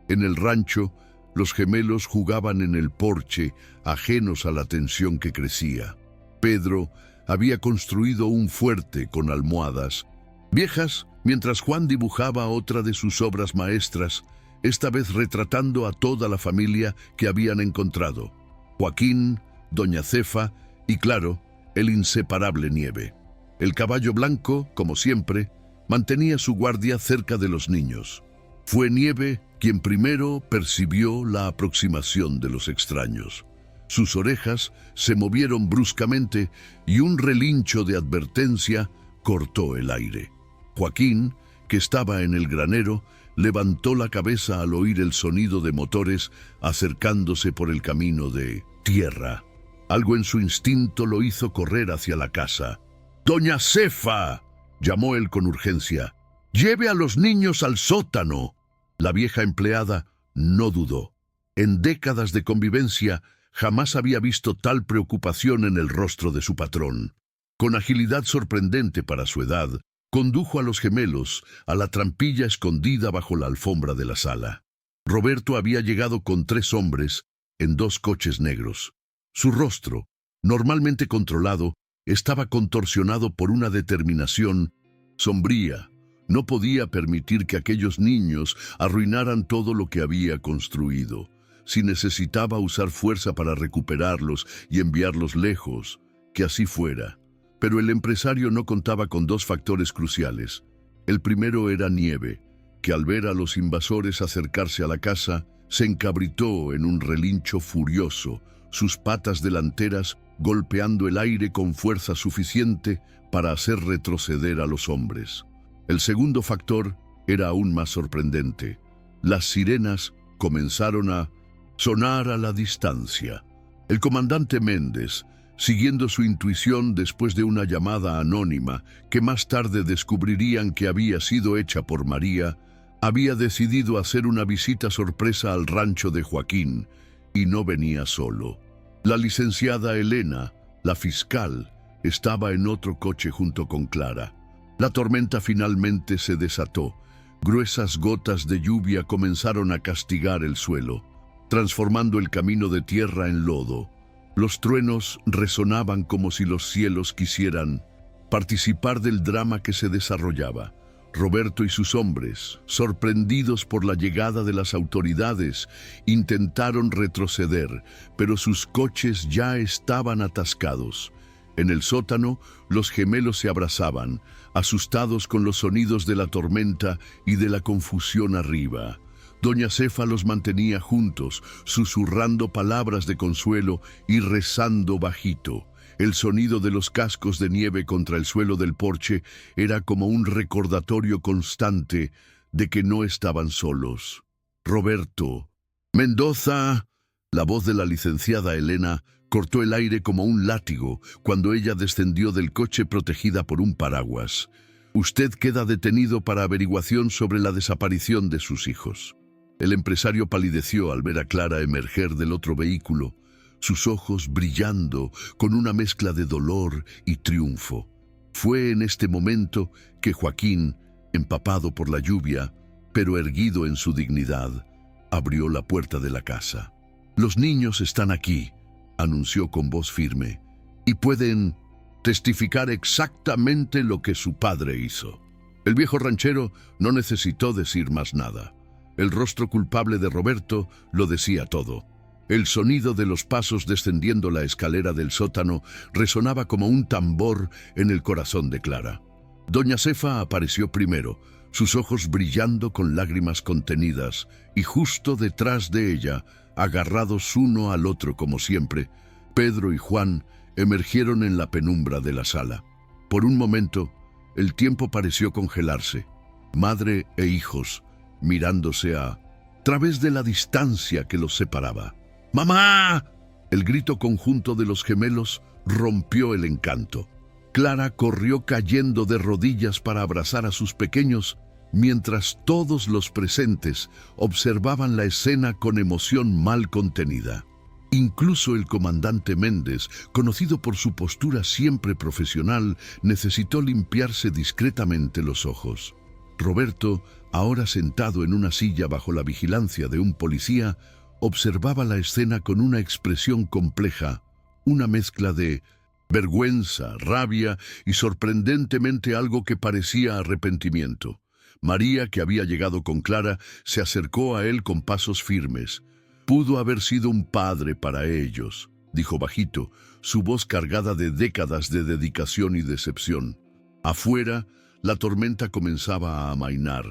En el rancho, los gemelos jugaban en el porche, ajenos a la tensión que crecía. Pedro había construido un fuerte con almohadas viejas, mientras Juan dibujaba otra de sus obras maestras, esta vez retratando a toda la familia que habían encontrado: Joaquín, doña Cefa y, claro, el inseparable Nieve. El caballo blanco, como siempre, mantenía su guardia cerca de los niños. Fue Nieve quien primero percibió la aproximación de los extraños. Sus orejas se movieron bruscamente y un relincho de advertencia cortó el aire. Joaquín, que estaba en el granero, levantó la cabeza al oír el sonido de motores acercándose por el camino de tierra. Algo en su instinto lo hizo correr hacia la casa. «¡Doña Cefa!», llamó él con urgencia. «¡Lleve a los niños al sótano!». La vieja empleada no dudó. En décadas de convivencia, jamás había visto tal preocupación en el rostro de su patrón. Con agilidad sorprendente para su edad, condujo a los gemelos a la trampilla escondida bajo la alfombra de la sala. Roberto había llegado con 3 hombres en 2 coches negros. Su rostro, normalmente controlado, estaba contorsionado por una determinación sombría. No podía permitir que aquellos niños arruinaran todo lo que había construido. Si necesitaba usar fuerza para recuperarlos y enviarlos lejos, que así fuera. Pero el empresario no contaba con 2 factores cruciales. El primero era Nieve, que al ver a los invasores acercarse a la casa, se encabritó en un relincho furioso, sus patas delanteras golpeando el aire con fuerza suficiente para hacer retroceder a los hombres. El segundo factor era aún más sorprendente. Las sirenas comenzaron a sonar a la distancia. El comandante Méndez, siguiendo su intuición después de una llamada anónima que más tarde descubrirían que había sido hecha por María, había decidido hacer una visita sorpresa al rancho de Joaquín, y no venía solo. La licenciada Elena, la fiscal, estaba en otro coche junto con Clara. La tormenta finalmente se desató. Gruesas gotas de lluvia comenzaron a castigar el suelo, transformando el camino de tierra en lodo. Los truenos resonaban como si los cielos quisieran participar del drama que se desarrollaba. Roberto y sus hombres, sorprendidos por la llegada de las autoridades, intentaron retroceder, pero sus coches ya estaban atascados. En el sótano, los gemelos se abrazaban, asustados con los sonidos de la tormenta y de la confusión arriba. Doña Cefa los mantenía juntos, susurrando palabras de consuelo y rezando bajito. El sonido de los cascos de nieve contra el suelo del porche era como un recordatorio constante de que no estaban solos. «Roberto, Mendoza», la voz de la licenciada Elena cortó el aire como un látigo cuando ella descendió del coche protegida por un paraguas. «Usted queda detenido para averiguación sobre la desaparición de sus hijos». El empresario palideció al ver a Clara emerger del otro vehículo, sus ojos brillando con una mezcla de dolor y triunfo. Fue en este momento que Joaquín, empapado por la lluvia, pero erguido en su dignidad, abrió la puerta de la casa. «Los niños están aquí», anunció con voz firme, «y pueden testificar exactamente lo que su padre hizo». El viejo ranchero no necesitó decir más nada. El rostro culpable de Roberto lo decía todo. El sonido de los pasos descendiendo la escalera del sótano resonaba como un tambor en el corazón de Clara. Doña Cefa apareció primero, sus ojos brillando con lágrimas contenidas, y justo detrás de ella, agarrados uno al otro como siempre, Pedro y Juan emergieron en la penumbra de la sala. Por un momento, el tiempo pareció congelarse. Madre e hijos, mirándose a través de la distancia que los separaba. ¡Mamá! El grito conjunto de los gemelos rompió el encanto. Clara corrió cayendo de rodillas para abrazar a sus pequeños, mientras todos los presentes observaban la escena con emoción mal contenida. Incluso el comandante Méndez, conocido por su postura siempre profesional, necesitó limpiarse discretamente los ojos. Roberto, ahora sentado en una silla bajo la vigilancia de un policía, observaba la escena con una expresión compleja, una mezcla de vergüenza, rabia y sorprendentemente algo que parecía arrepentimiento. María, que había llegado con Clara, se acercó a él con pasos firmes. «Pudo haber sido un padre para ellos», dijo bajito, su voz cargada de décadas de dedicación y decepción. Afuera, la tormenta comenzaba a amainar,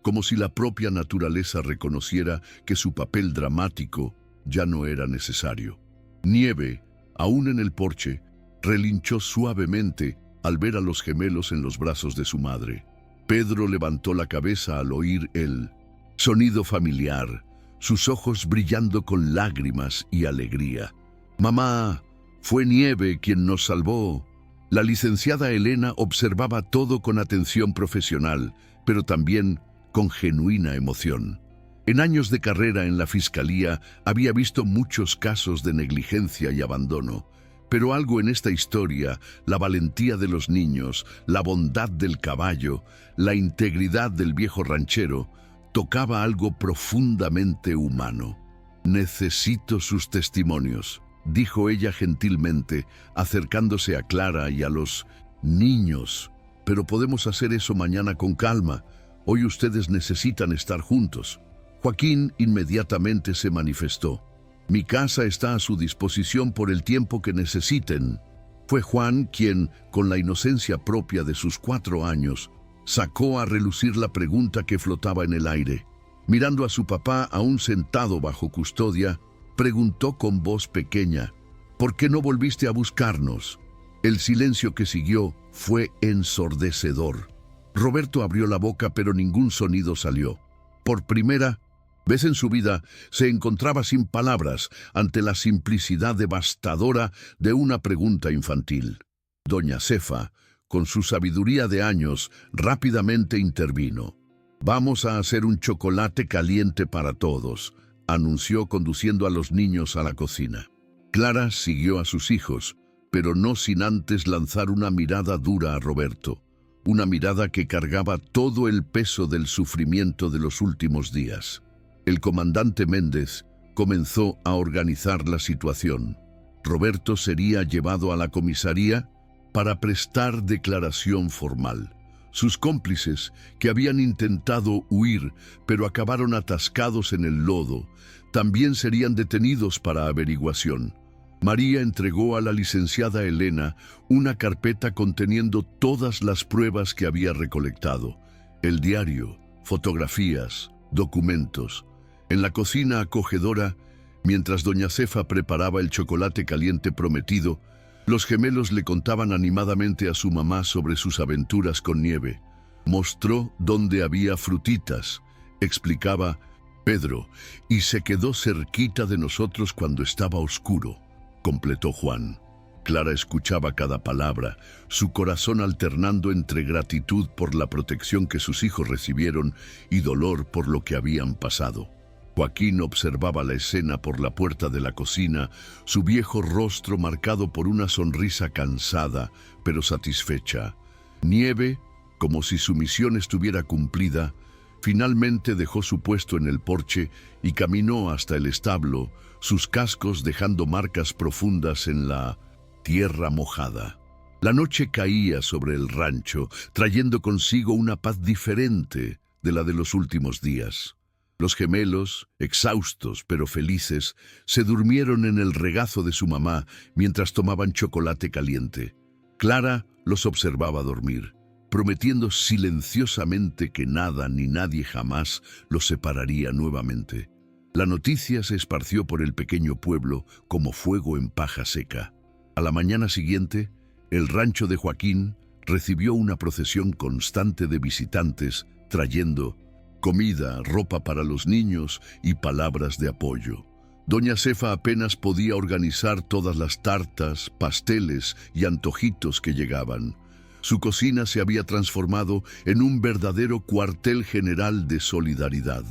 como si la propia naturaleza reconociera que su papel dramático ya no era necesario. Nieve, aún en el porche, relinchó suavemente al ver a los gemelos en los brazos de su madre. Pedro levantó la cabeza al oír el sonido familiar, sus ojos brillando con lágrimas y alegría. «Mamá, fue Nieve quien nos salvó». La licenciada Elena observaba todo con atención profesional, pero también con genuina emoción. En años de carrera en la Fiscalía había visto muchos casos de negligencia y abandono, pero algo en esta historia, la valentía de los niños, la bondad del caballo, la integridad del viejo ranchero, tocaba algo profundamente humano. «Necesito sus testimonios», dijo ella gentilmente, acercándose a Clara y a los niños. «Pero podemos hacer eso mañana con calma. Hoy ustedes necesitan estar juntos». Joaquín inmediatamente se manifestó. «Mi casa está a su disposición por el tiempo que necesiten». Fue Juan quien, con la inocencia propia de sus 4 años, sacó a relucir la pregunta que flotaba en el aire. Mirando a su papá aún sentado bajo custodia, preguntó con voz pequeña: «¿Por qué no volviste a buscarnos?». El silencio que siguió fue ensordecedor. Roberto abrió la boca, pero ningún sonido salió. Por primera vez en su vida se encontraba sin palabras ante la simplicidad devastadora de una pregunta infantil. Doña Cefa, con su sabiduría de años, rápidamente intervino. «Vamos a hacer un chocolate caliente para todos», anunció conduciendo a los niños a la cocina. Clara siguió a sus hijos, pero no sin antes lanzar una mirada dura a Roberto, una mirada que cargaba todo el peso del sufrimiento de los últimos días. El comandante Méndez comenzó a organizar la situación. Roberto sería llevado a la comisaría para prestar declaración formal. Sus cómplices, que habían intentado huir pero acabaron atascados en el lodo, también serían detenidos para averiguación. María entregó a la licenciada Elena una carpeta conteniendo todas las pruebas que había recolectado: el diario, fotografías, documentos. En la cocina acogedora, mientras doña Cefa preparaba el chocolate caliente prometido, los gemelos le contaban animadamente a su mamá sobre sus aventuras con Nieve. Mostró dónde había frutitas, explicaba Pedro, y se quedó cerquita de nosotros cuando estaba oscuro, completó Juan. Clara escuchaba cada palabra, su corazón alternando entre gratitud por la protección que sus hijos recibieron y dolor por lo que habían pasado. Joaquín observaba la escena por la puerta de la cocina, su viejo rostro marcado por una sonrisa cansada, pero satisfecha. Nieve, como si su misión estuviera cumplida, finalmente dejó su puesto en el porche y caminó hasta el establo, sus cascos dejando marcas profundas en la tierra mojada. La noche caía sobre el rancho, trayendo consigo una paz diferente de la de los últimos días. Los gemelos, exhaustos pero felices, se durmieron en el regazo de su mamá mientras tomaban chocolate caliente. Clara los observaba dormir, prometiendo silenciosamente que nada ni nadie jamás los separaría nuevamente. La noticia se esparció por el pequeño pueblo como fuego en paja seca. A la mañana siguiente, el rancho de Joaquín recibió una procesión constante de visitantes trayendo comida, ropa para los niños y palabras de apoyo. Doña Cefa apenas podía organizar todas las tartas, pasteles y antojitos que llegaban. Su cocina se había transformado en un verdadero cuartel general de solidaridad.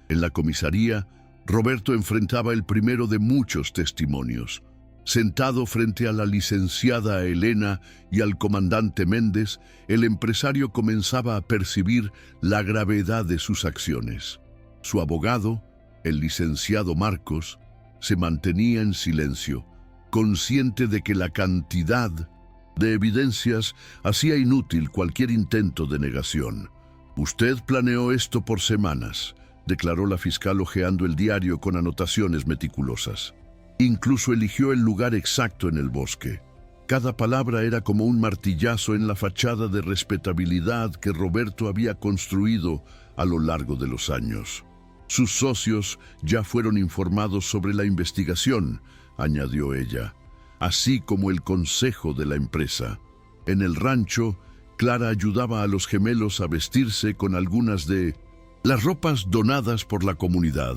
En la comisaría, Roberto enfrentaba el primero de muchos testimonios. Sentado frente a la licenciada Elena y al comandante Méndez, el empresario comenzaba a percibir la gravedad de sus acciones. Su abogado, el licenciado Marcos, se mantenía en silencio, consciente de que la cantidad de evidencias hacía inútil cualquier intento de negación. «Usted planeó esto por semanas», declaró la fiscal hojeando el diario con anotaciones meticulosas. Incluso eligió el lugar exacto en el bosque. Cada palabra era como un martillazo en la fachada de respetabilidad que Roberto había construido a lo largo de los años. «Sus socios ya fueron informados sobre la investigación», añadió ella, «así como el consejo de la empresa. En el rancho, Clara ayudaba a los gemelos a vestirse con algunas de las ropas donadas por la comunidad.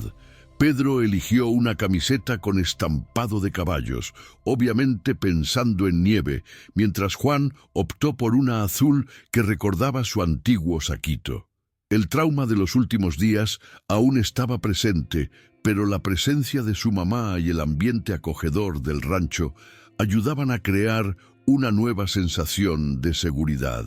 Pedro eligió una camiseta con estampado de caballos, obviamente pensando en Nieve, mientras Juan optó por una azul que recordaba su antiguo saquito. El trauma de los últimos días aún estaba presente, pero la presencia de su mamá y el ambiente acogedor del rancho ayudaban a crear una nueva sensación de seguridad.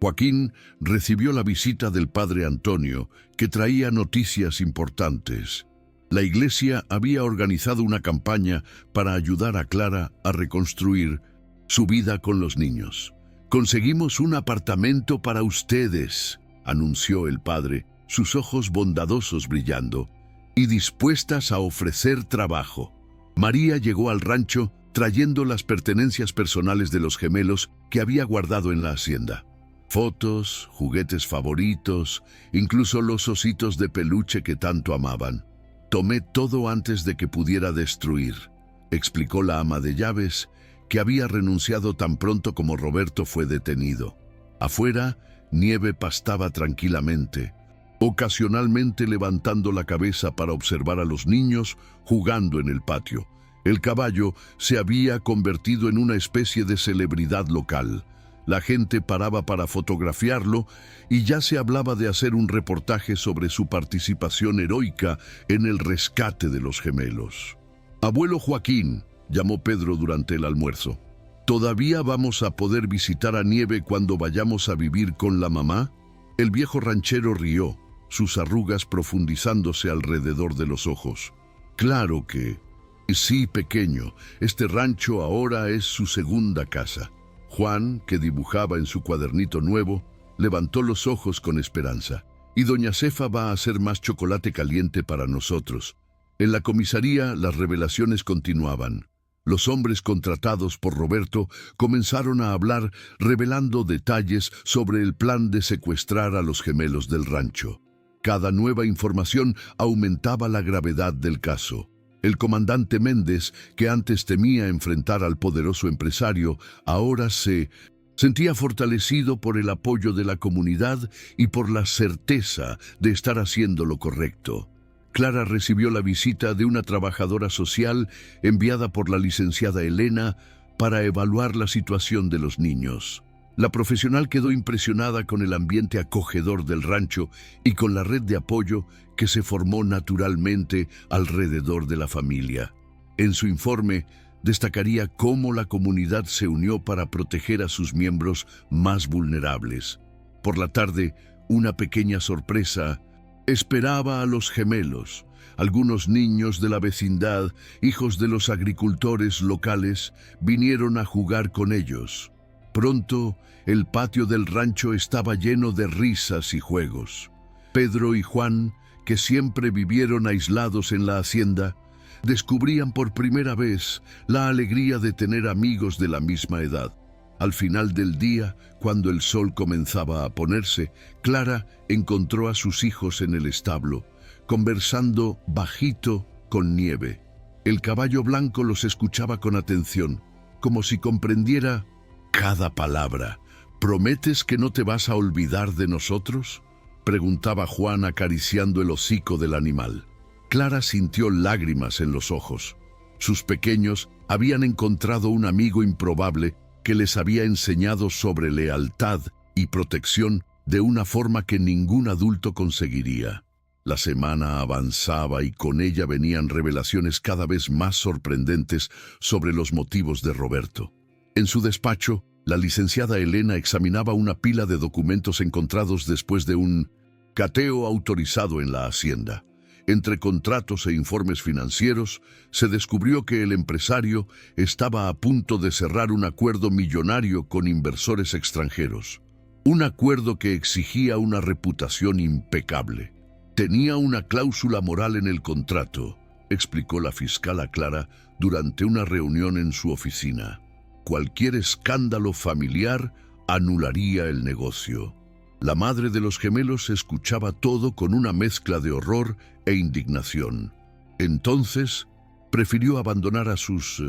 Joaquín recibió la visita del padre Antonio, que traía noticias importantes. La iglesia había organizado una campaña para ayudar a Clara a reconstruir su vida con los niños. «Conseguimos un apartamento para ustedes», anunció el padre, sus ojos bondadosos brillando, «y dispuestas a ofrecer trabajo». María llegó al rancho trayendo las pertenencias personales de los gemelos que había guardado en la hacienda. Fotos, juguetes favoritos, incluso los ositos de peluche que tanto amaban. «Tomé todo antes de que pudiera destruir», explicó la ama de llaves, que había renunciado tan pronto como Roberto fue detenido. Afuera, Nieve pastaba tranquilamente, ocasionalmente levantando la cabeza para observar a los niños jugando en el patio. El caballo se había convertido en una especie de celebridad local. La gente paraba para fotografiarlo y ya se hablaba de hacer un reportaje sobre su participación heroica en el rescate de los gemelos. «Abuelo Joaquín», llamó Pedro durante el almuerzo, «¿todavía vamos a poder visitar a Nieve cuando vayamos a vivir con la mamá?» El viejo ranchero rió, sus arrugas profundizándose alrededor de los ojos. «Claro que sí, pequeño. Este rancho ahora es su segunda casa». Juan, que dibujaba en su cuadernito nuevo, levantó los ojos con esperanza. «Y doña Cefa va a hacer más chocolate caliente para nosotros». En la comisaría las revelaciones continuaban. Los hombres contratados por Roberto comenzaron a hablar revelando detalles sobre el plan de secuestrar a los gemelos del rancho. Cada nueva información aumentaba la gravedad del caso. El comandante Méndez, que antes temía enfrentar al poderoso empresario, ahora se sentía fortalecido por el apoyo de la comunidad y por la certeza de estar haciendo lo correcto. Clara recibió la visita de una trabajadora social enviada por la licenciada Elena para evaluar la situación de los niños. La profesional quedó impresionada con el ambiente acogedor del rancho y con la red de apoyo que se formó naturalmente alrededor de la familia. En su informe, destacaría cómo la comunidad se unió para proteger a sus miembros más vulnerables. Por la tarde, una pequeña sorpresa esperaba a los gemelos. Algunos niños de la vecindad, hijos de los agricultores locales, vinieron a jugar con ellos. Pronto, el patio del rancho estaba lleno de risas y juegos. Pedro y Juan, que siempre vivieron aislados en la hacienda, descubrían por primera vez la alegría de tener amigos de la misma edad. Al final del día, cuando el sol comenzaba a ponerse, Clara encontró a sus hijos en el establo, conversando bajito con Nieve. El caballo blanco los escuchaba con atención, como si comprendiera cada palabra. «¿Prometes que no te vas a olvidar de nosotros?», preguntaba Juan acariciando el hocico del animal. Clara sintió lágrimas en los ojos. Sus pequeños habían encontrado un amigo improbable que les había enseñado sobre lealtad y protección de una forma que ningún adulto conseguiría. La semana avanzaba y con ella venían revelaciones cada vez más sorprendentes sobre los motivos de Roberto. En su despacho, la licenciada Elena examinaba una pila de documentos encontrados después de un cateo autorizado en la hacienda. Entre contratos e informes financieros, se descubrió que el empresario estaba a punto de cerrar un acuerdo millonario con inversores extranjeros. Un acuerdo que exigía una reputación impecable. Tenía una cláusula moral en el contrato, explicó la fiscal a Clara durante una reunión en su oficina. Cualquier escándalo familiar anularía el negocio. La madre de los gemelos escuchaba todo con una mezcla de horror e indignación. Entonces, prefirió abandonar a sus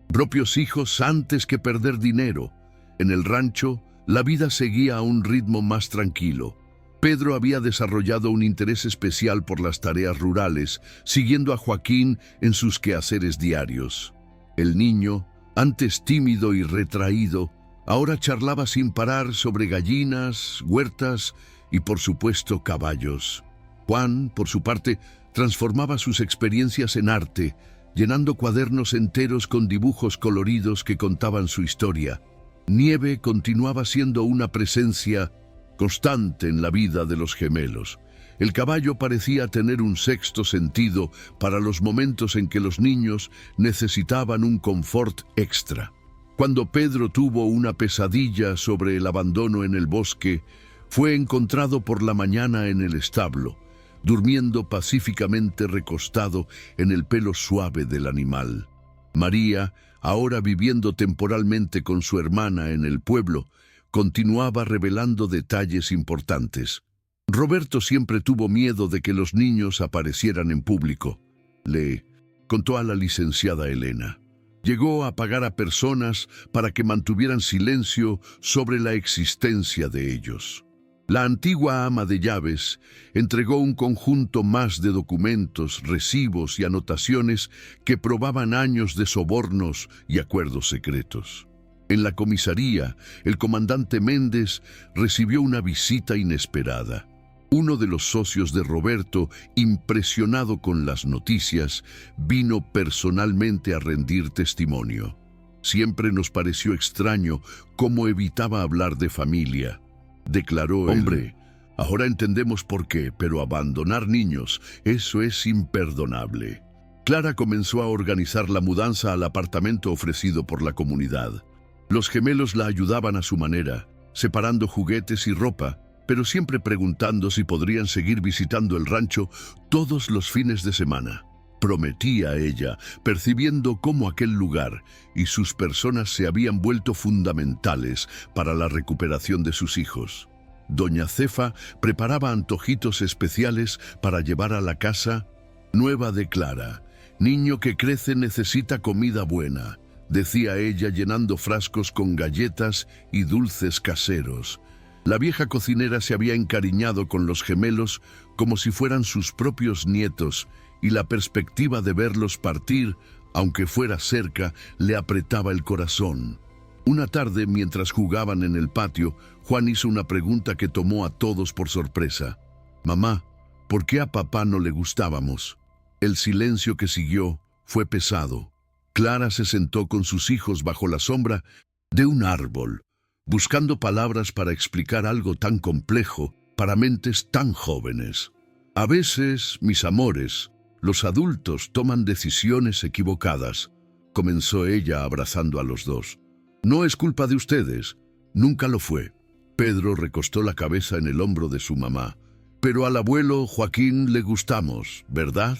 propios hijos antes que perder dinero. En el rancho, la vida seguía a un ritmo más tranquilo. Pedro había desarrollado un interés especial por las tareas rurales, siguiendo a Joaquín en sus quehaceres diarios. El niño, antes tímido y retraído, ahora charlaba sin parar sobre gallinas, huertas y, por supuesto, caballos. Juan, por su parte, transformaba sus experiencias en arte, llenando cuadernos enteros con dibujos coloridos que contaban su historia. Nieve continuaba siendo una presencia constante en la vida de los gemelos. El caballo parecía tener un sexto sentido para los momentos en que los niños necesitaban un confort extra. Cuando Pedro tuvo una pesadilla sobre el abandono en el bosque, fue encontrado por la mañana en el establo, durmiendo pacíficamente recostado en el pelo suave del animal. María, ahora viviendo temporalmente con su hermana en el pueblo, continuaba revelando detalles importantes. Roberto siempre tuvo miedo de que los niños aparecieran en público. Le contó a la licenciada Elena. Llegó a pagar a personas para que mantuvieran silencio sobre la existencia de ellos. La antigua ama de llaves entregó un conjunto más de documentos, recibos y anotaciones que probaban años de sobornos y acuerdos secretos. En la comisaría, el comandante Méndez recibió una visita inesperada. Uno de los socios de Roberto, impresionado con las noticias, vino personalmente a rendir testimonio. Siempre nos pareció extraño cómo evitaba hablar de familia, declaró él. Hombre, ahora entendemos por qué, pero abandonar niños, eso es imperdonable. Clara comenzó a organizar la mudanza al apartamento ofrecido por la comunidad. Los gemelos la ayudaban a su manera, separando juguetes y ropa, pero siempre preguntando si podrían seguir visitando el rancho todos los fines de semana. Prometía ella, percibiendo cómo aquel lugar y sus personas se habían vuelto fundamentales para la recuperación de sus hijos. Doña Cefa preparaba antojitos especiales para llevar a la casa nueva de Clara. Niño que crece necesita comida buena, decía ella llenando frascos con galletas y dulces caseros. La vieja cocinera se había encariñado con los gemelos como si fueran sus propios nietos, y la perspectiva de verlos partir, aunque fuera cerca, le apretaba el corazón. Una tarde, mientras jugaban en el patio, Juan hizo una pregunta que tomó a todos por sorpresa. «Mamá, ¿por qué a papá no le gustábamos?» El silencio que siguió fue pesado. Clara se sentó con sus hijos bajo la sombra de un árbol, buscando palabras para explicar algo tan complejo para mentes tan jóvenes. «A veces, mis amores, los adultos toman decisiones equivocadas», comenzó ella abrazando a los dos. «No es culpa de ustedes, nunca lo fue». Pedro recostó la cabeza en el hombro de su mamá. «Pero al abuelo Joaquín le gustamos, ¿verdad?»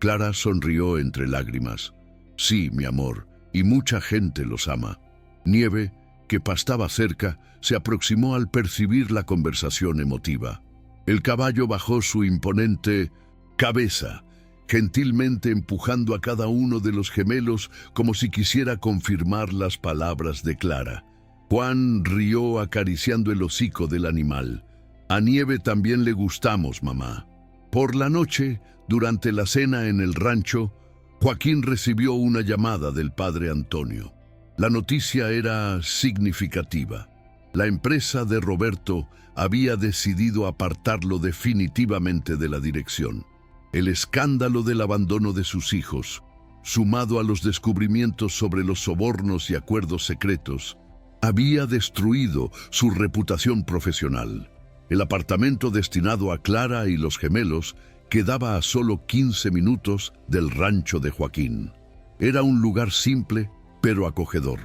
Clara sonrió entre lágrimas. «Sí, mi amor, y mucha gente los ama». Nieve, que pastaba cerca, se aproximó al percibir la conversación emotiva. El caballo bajó su imponente cabeza, gentilmente empujando a cada uno de los gemelos como si quisiera confirmar las palabras de Clara. Juan rió acariciando el hocico del animal. «A Nieve también le gustamos, mamá». Por la noche, durante la cena en el rancho, Joaquín recibió una llamada del padre Antonio. La noticia era significativa. La empresa de Roberto había decidido apartarlo definitivamente de la dirección. El escándalo del abandono de sus hijos, sumado a los descubrimientos sobre los sobornos y acuerdos secretos, había destruido su reputación profesional. El apartamento destinado a Clara y los gemelos quedaba a solo 15 minutos del rancho de Joaquín. Era un lugar simple, pero acogedor,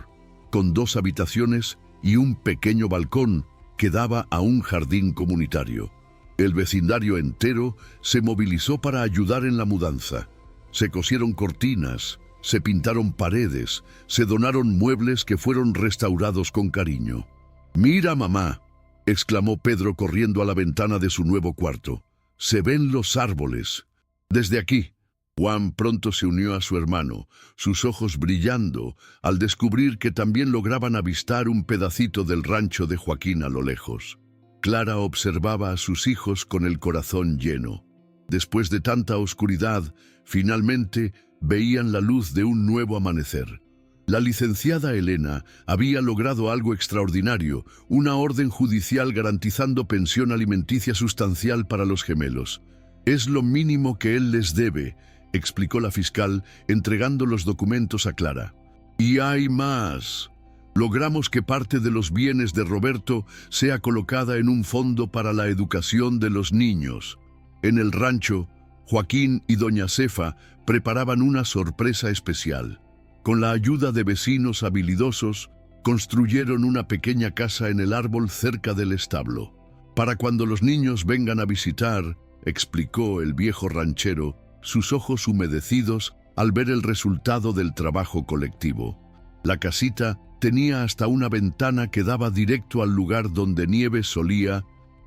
con 2 habitaciones y un pequeño balcón que daba a un jardín comunitario. El vecindario entero se movilizó para ayudar en la mudanza. Se cosieron cortinas, se pintaron paredes, se donaron muebles que fueron restaurados con cariño. «Mira, mamá», exclamó Pedro corriendo a la ventana de su nuevo cuarto. «Se ven los árboles. Desde aquí». Juan pronto se unió a su hermano, sus ojos brillando al descubrir que también lograban avistar un pedacito del rancho de Joaquín a lo lejos. Clara observaba a sus hijos con el corazón lleno. Después de tanta oscuridad, finalmente veían la luz de un nuevo amanecer. La licenciada Elena había logrado algo extraordinario, una orden judicial garantizando pensión alimenticia sustancial para los gemelos. «Es lo mínimo que él les debe», explicó la fiscal, entregando los documentos a Clara. «Y hay más. Logramos que parte de los bienes de Roberto sea colocada en un fondo para la educación de los niños». En el rancho, Joaquín y doña Cefa preparaban una sorpresa especial. Con la ayuda de vecinos habilidosos, construyeron una pequeña casa en el árbol cerca del establo. «Para cuando los niños vengan a visitar», explicó el viejo ranchero, sus ojos humedecidos al ver el resultado del trabajo colectivo. La casita tenía hasta una ventana que daba directo al lugar donde Nieves solía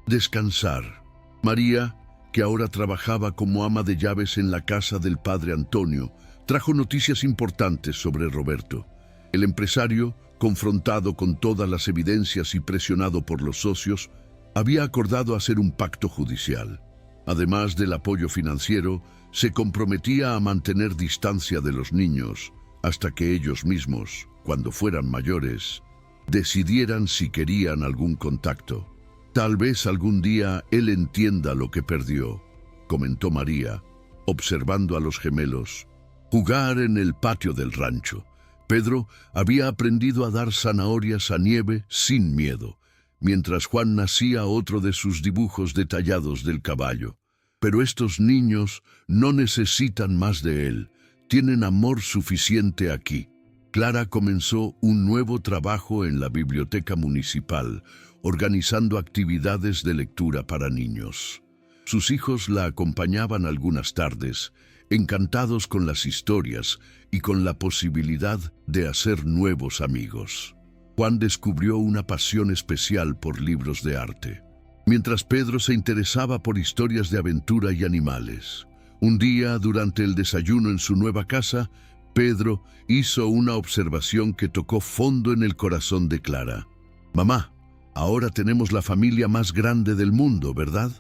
descansar. María, que ahora trabajaba como ama de llaves en la casa del padre Antonio, trajo noticias importantes sobre Roberto. El empresario, confrontado con todas las evidencias y presionado por los socios, había acordado hacer un pacto judicial. Además del apoyo financiero, se comprometía a mantener distancia de los niños hasta que ellos mismos, cuando fueran mayores, decidieran si querían algún contacto. «Tal vez algún día él entienda lo que perdió», comentó María, observando a los gemelos jugar en el patio del rancho. Pedro había aprendido a dar zanahorias a Nieve sin miedo, mientras Juan nacía otro de sus dibujos detallados del caballo. Pero estos niños no necesitan más de él, tienen amor suficiente aquí. Clara comenzó un nuevo trabajo en la biblioteca municipal, organizando actividades de lectura para niños. Sus hijos la acompañaban algunas tardes, encantados con las historias y con la posibilidad de hacer nuevos amigos. Juan descubrió una pasión especial por libros de arte, mientras Pedro se interesaba por historias de aventura y animales. Un día, durante el desayuno en su nueva casa, Pedro hizo una observación que tocó fondo en el corazón de Clara. «Mamá, ahora tenemos la familia más grande del mundo, ¿verdad?».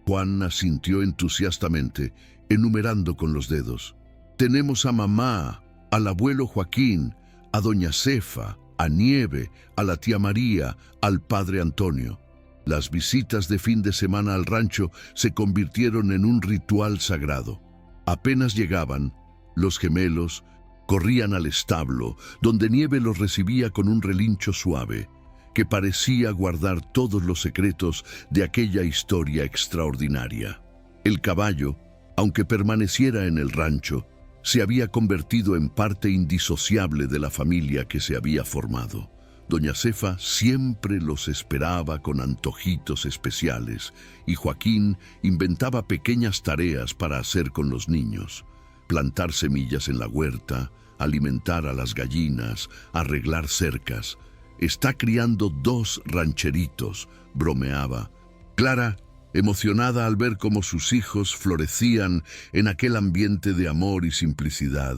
Juan asintió entusiastamente, enumerando con los dedos. «Tenemos a mamá, al abuelo Joaquín, a doña Cefa, a Nieve, a la tía María, al padre Antonio». Las visitas de fin de semana al rancho se convirtieron en un ritual sagrado. Apenas llegaban, los gemelos corrían al establo, donde Nieve los recibía con un relincho suave, que parecía guardar todos los secretos de aquella historia extraordinaria. El caballo, aunque permaneciera en el rancho, se había convertido en parte indisociable de la familia que se había formado. Doña Cefa siempre los esperaba con antojitos especiales y Joaquín inventaba pequeñas tareas para hacer con los niños: plantar semillas en la huerta, alimentar a las gallinas, arreglar cercas. «Está criando 2 rancheritos», bromeaba. Clara, emocionada al ver cómo sus hijos florecían en aquel ambiente de amor y simplicidad.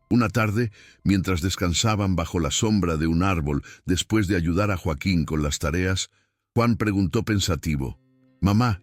Una tarde, mientras descansaban bajo la sombra de un árbol después de ayudar a Joaquín con las tareas, Juan preguntó pensativo: «Mamá,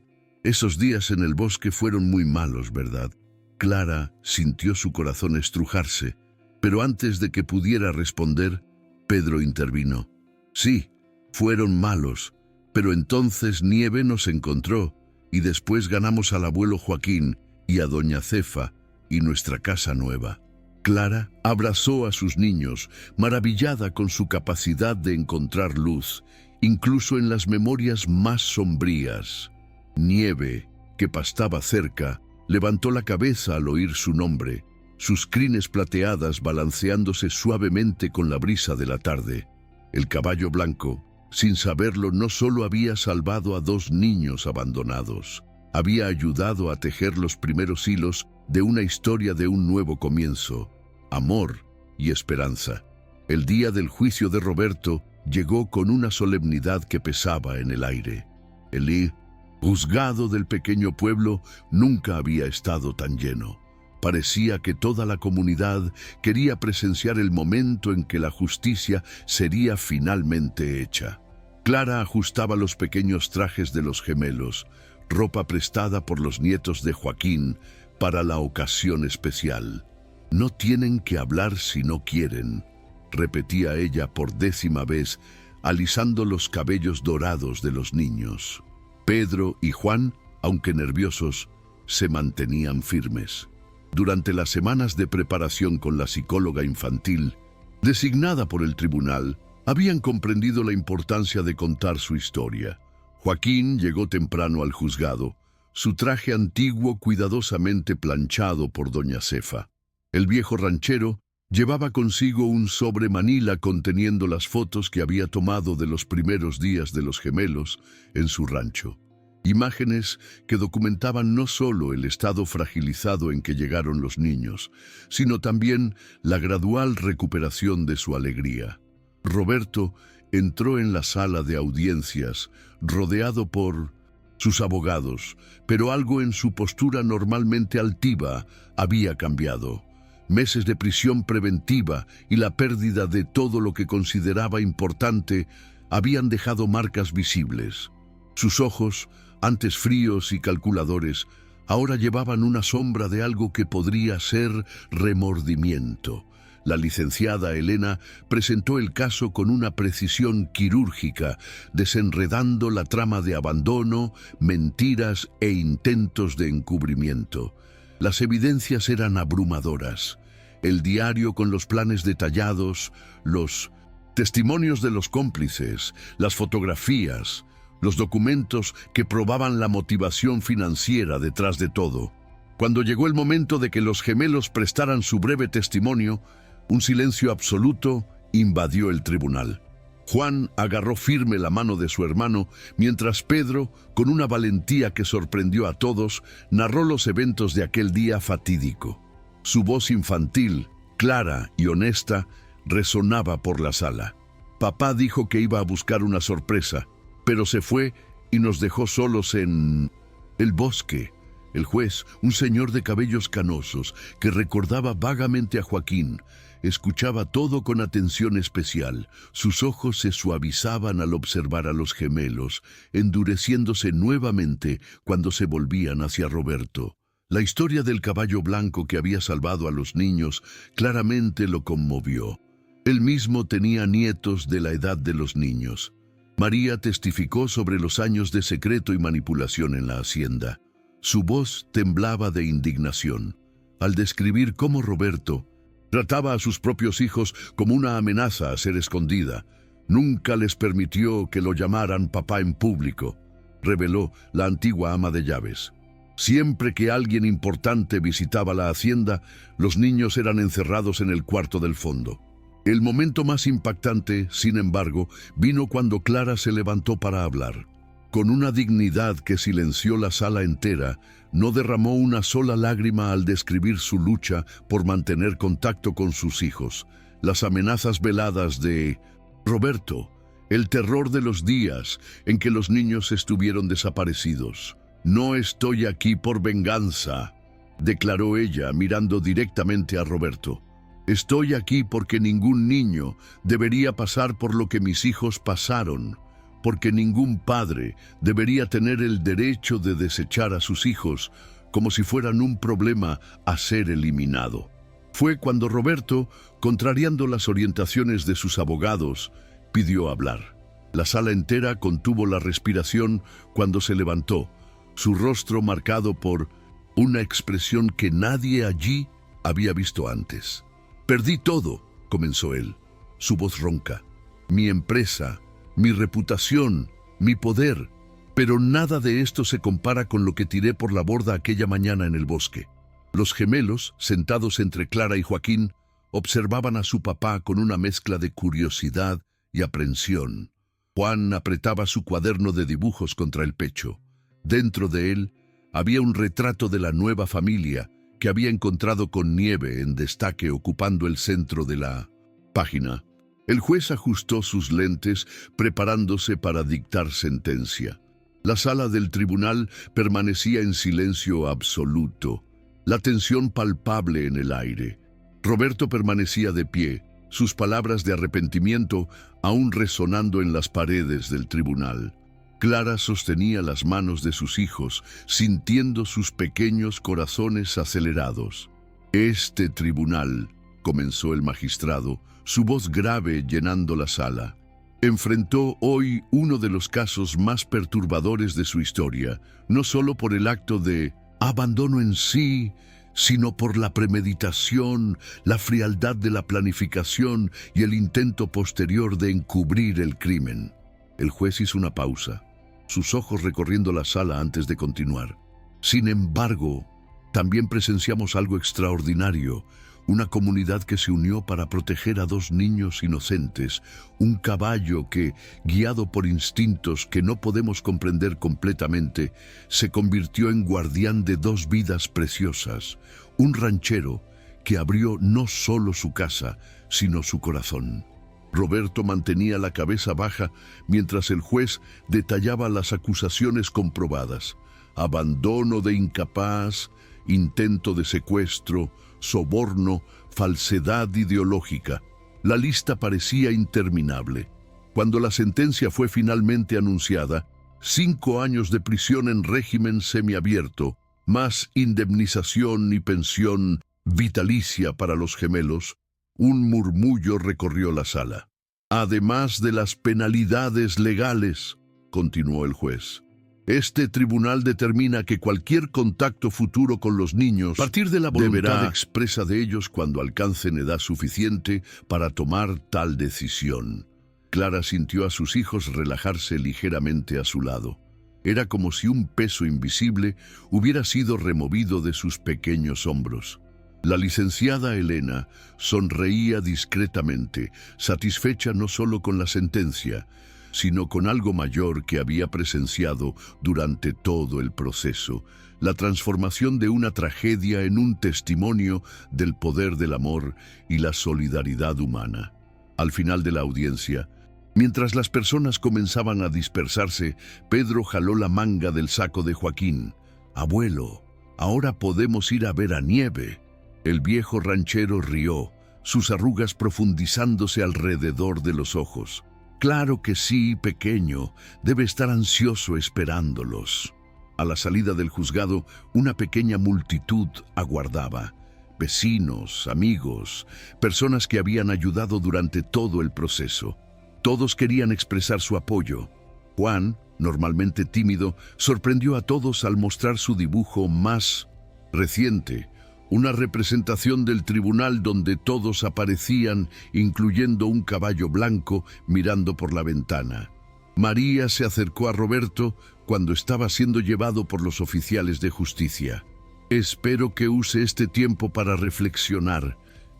Esos días en el bosque fueron muy malos, ¿verdad? Clara sintió su corazón estrujarse, pero antes de que pudiera responder, Pedro intervino. Sí, fueron malos, pero entonces Nieve nos encontró y después ganamos al abuelo Joaquín y a doña Cefa y nuestra casa nueva. Clara abrazó a sus niños, maravillada con su capacidad de encontrar luz, incluso en las memorias más sombrías. Nieve, que pastaba cerca, levantó la cabeza al oír su nombre, sus crines plateadas balanceándose suavemente con la brisa de la tarde. El caballo blanco, sin saberlo, no solo había salvado a 2 niños abandonados, había ayudado a tejer los primeros hilos de una historia de un nuevo comienzo, amor y esperanza. El día del juicio de Roberto llegó con una solemnidad que pesaba en el aire. El juzgado del pequeño pueblo nunca había estado tan lleno. Parecía que toda la comunidad quería presenciar el momento en que la justicia sería finalmente hecha. Clara ajustaba los pequeños trajes de los gemelos, ropa prestada por los nietos de Joaquín para la ocasión especial. No tienen que hablar si no quieren, repetía ella por 10ª vez, alisando los cabellos dorados de los niños. Pedro y Juan, aunque nerviosos, se mantenían firmes. Durante las semanas de preparación con la psicóloga infantil, designada por el tribunal, habían comprendido la importancia de contar su historia. Joaquín llegó temprano al juzgado, su traje antiguo cuidadosamente planchado por doña Cefa. El viejo ranchero llevaba consigo un sobre manila conteniendo las fotos que había tomado de los primeros días de los gemelos en su rancho. Imágenes que documentaban no solo el estado fragilizado en que llegaron los niños, sino también la gradual recuperación de su alegría. Roberto entró en la sala de audiencias, rodeado por sus abogados, pero algo en su postura normalmente altiva había cambiado. Meses de prisión preventiva y la pérdida de todo lo que consideraba importante habían dejado marcas visibles. Sus ojos, antes fríos y calculadores, ahora llevaban una sombra de algo que podría ser remordimiento. La licenciada Elena presentó el caso con una precisión quirúrgica, desenredando la trama de abandono, mentiras e intentos de encubrimiento. Las evidencias eran abrumadoras. El diario con los planes detallados, los testimonios de los cómplices, las fotografías, los documentos que probaban la motivación financiera detrás de todo. Cuando llegó el momento de que los gemelos prestaran su breve testimonio, un silencio absoluto invadió el tribunal. Juan agarró firme la mano de su hermano, mientras Pedro, con una valentía que sorprendió a todos, narró los eventos de aquel día fatídico. Su voz infantil, clara y honesta, resonaba por la sala. Papá dijo que iba a buscar una sorpresa, pero se fue y nos dejó solos en el bosque. El juez, un señor de cabellos canosos, que recordaba vagamente a Joaquín, escuchaba todo con atención especial. Sus ojos se suavizaban al observar a los gemelos, endureciéndose nuevamente cuando se volvían hacia Roberto. La historia del caballo blanco que había salvado a los niños claramente lo conmovió. Él mismo tenía nietos de la edad de los niños. María testificó sobre los años de secreto y manipulación en la hacienda. Su voz temblaba de indignación al describir cómo Roberto trataba a sus propios hijos como una amenaza a ser escondida. Nunca les permitió que lo llamaran papá en público, reveló la antigua ama de llaves. Siempre que alguien importante visitaba la hacienda, los niños eran encerrados en el cuarto del fondo. El momento más impactante, sin embargo, vino cuando Clara se levantó para hablar. Con una dignidad que silenció la sala entera, no derramó una sola lágrima al describir su lucha por mantener contacto con sus hijos, las amenazas veladas de Roberto, el terror de los días en que los niños estuvieron desaparecidos. «No estoy aquí por venganza», declaró ella mirando directamente a Roberto. «Estoy aquí porque ningún niño debería pasar por lo que mis hijos pasaron. porque ningún padre debería tener el derecho de desechar a sus hijos como si fueran un problema a ser eliminado. Fue cuando Roberto, contrariando las orientaciones de sus abogados, pidió hablar. La sala entera contuvo la respiración cuando se levantó, su rostro marcado por una expresión que nadie allí había visto antes. «Perdí todo», comenzó él, su voz ronca. «Mi empresa, mi reputación, mi poder, pero nada de esto se compara con lo que tiré por la borda aquella mañana en el bosque». Los gemelos, sentados entre Clara y Joaquín, observaban a su papá con una mezcla de curiosidad y aprensión. Juan apretaba su cuaderno de dibujos contra el pecho. Dentro de él había un retrato de la nueva familia que había encontrado con Nieve en destaque ocupando el centro de la página. El juez ajustó sus lentes preparándose para dictar sentencia. La sala del tribunal permanecía en silencio absoluto, la tensión palpable en el aire. Roberto permanecía de pie, sus palabras de arrepentimiento aún resonando en las paredes del tribunal. Clara sostenía las manos de sus hijos, sintiendo sus pequeños corazones acelerados. «Este tribunal», comenzó el magistrado, su voz grave llenando la sala, «enfrentó hoy uno de los casos más perturbadores de su historia, no solo por el acto de abandono en sí, sino por la premeditación, la frialdad de la planificación y el intento posterior de encubrir el crimen». El juez hizo una pausa, sus ojos recorriendo la sala antes de continuar. «Sin embargo, también presenciamos algo extraordinario, una comunidad que se unió para proteger a dos niños inocentes, un caballo que, guiado por instintos que no podemos comprender completamente, se convirtió en guardián de dos vidas preciosas, un ranchero que abrió no solo su casa, sino su corazón». Roberto mantenía la cabeza baja mientras el juez detallaba las acusaciones comprobadas: abandono de incapaz, intento de secuestro, soborno, falsedad ideológica. La lista parecía interminable. Cuando la sentencia fue finalmente anunciada, 5 años de prisión en régimen semiabierto, más indemnización y pensión vitalicia para los gemelos, un murmullo recorrió la sala. «Además de las penalidades legales», continuó el juez, «este tribunal determina que cualquier contacto futuro con los niños, a partir de la voluntad expresa de ellos cuando alcancen edad suficiente para tomar tal decisión». Clara sintió a sus hijos relajarse ligeramente a su lado. Era como si un peso invisible hubiera sido removido de sus pequeños hombros. La licenciada Elena sonreía discretamente, satisfecha no solo con la sentencia, sino con algo mayor que había presenciado durante todo el proceso: la transformación de una tragedia en un testimonio del poder del amor y la solidaridad humana. Al final de la audiencia, mientras las personas comenzaban a dispersarse, Pedro jaló la manga del saco de Joaquín. «Abuelo, ahora podemos ir a ver a Nieve». El viejo ranchero rió, sus arrugas profundizándose alrededor de los ojos. «Claro que sí, pequeño, debe estar ansioso esperándolos». A la salida del juzgado, una pequeña multitud aguardaba. Vecinos, amigos, personas que habían ayudado durante todo el proceso. Todos querían expresar su apoyo. Juan, normalmente tímido, sorprendió a todos al mostrar su dibujo más reciente, una representación del tribunal donde todos aparecían, incluyendo un caballo blanco mirando por la ventana. María se acercó a Roberto cuando estaba siendo llevado por los oficiales de justicia. «Espero que use este tiempo para reflexionar»,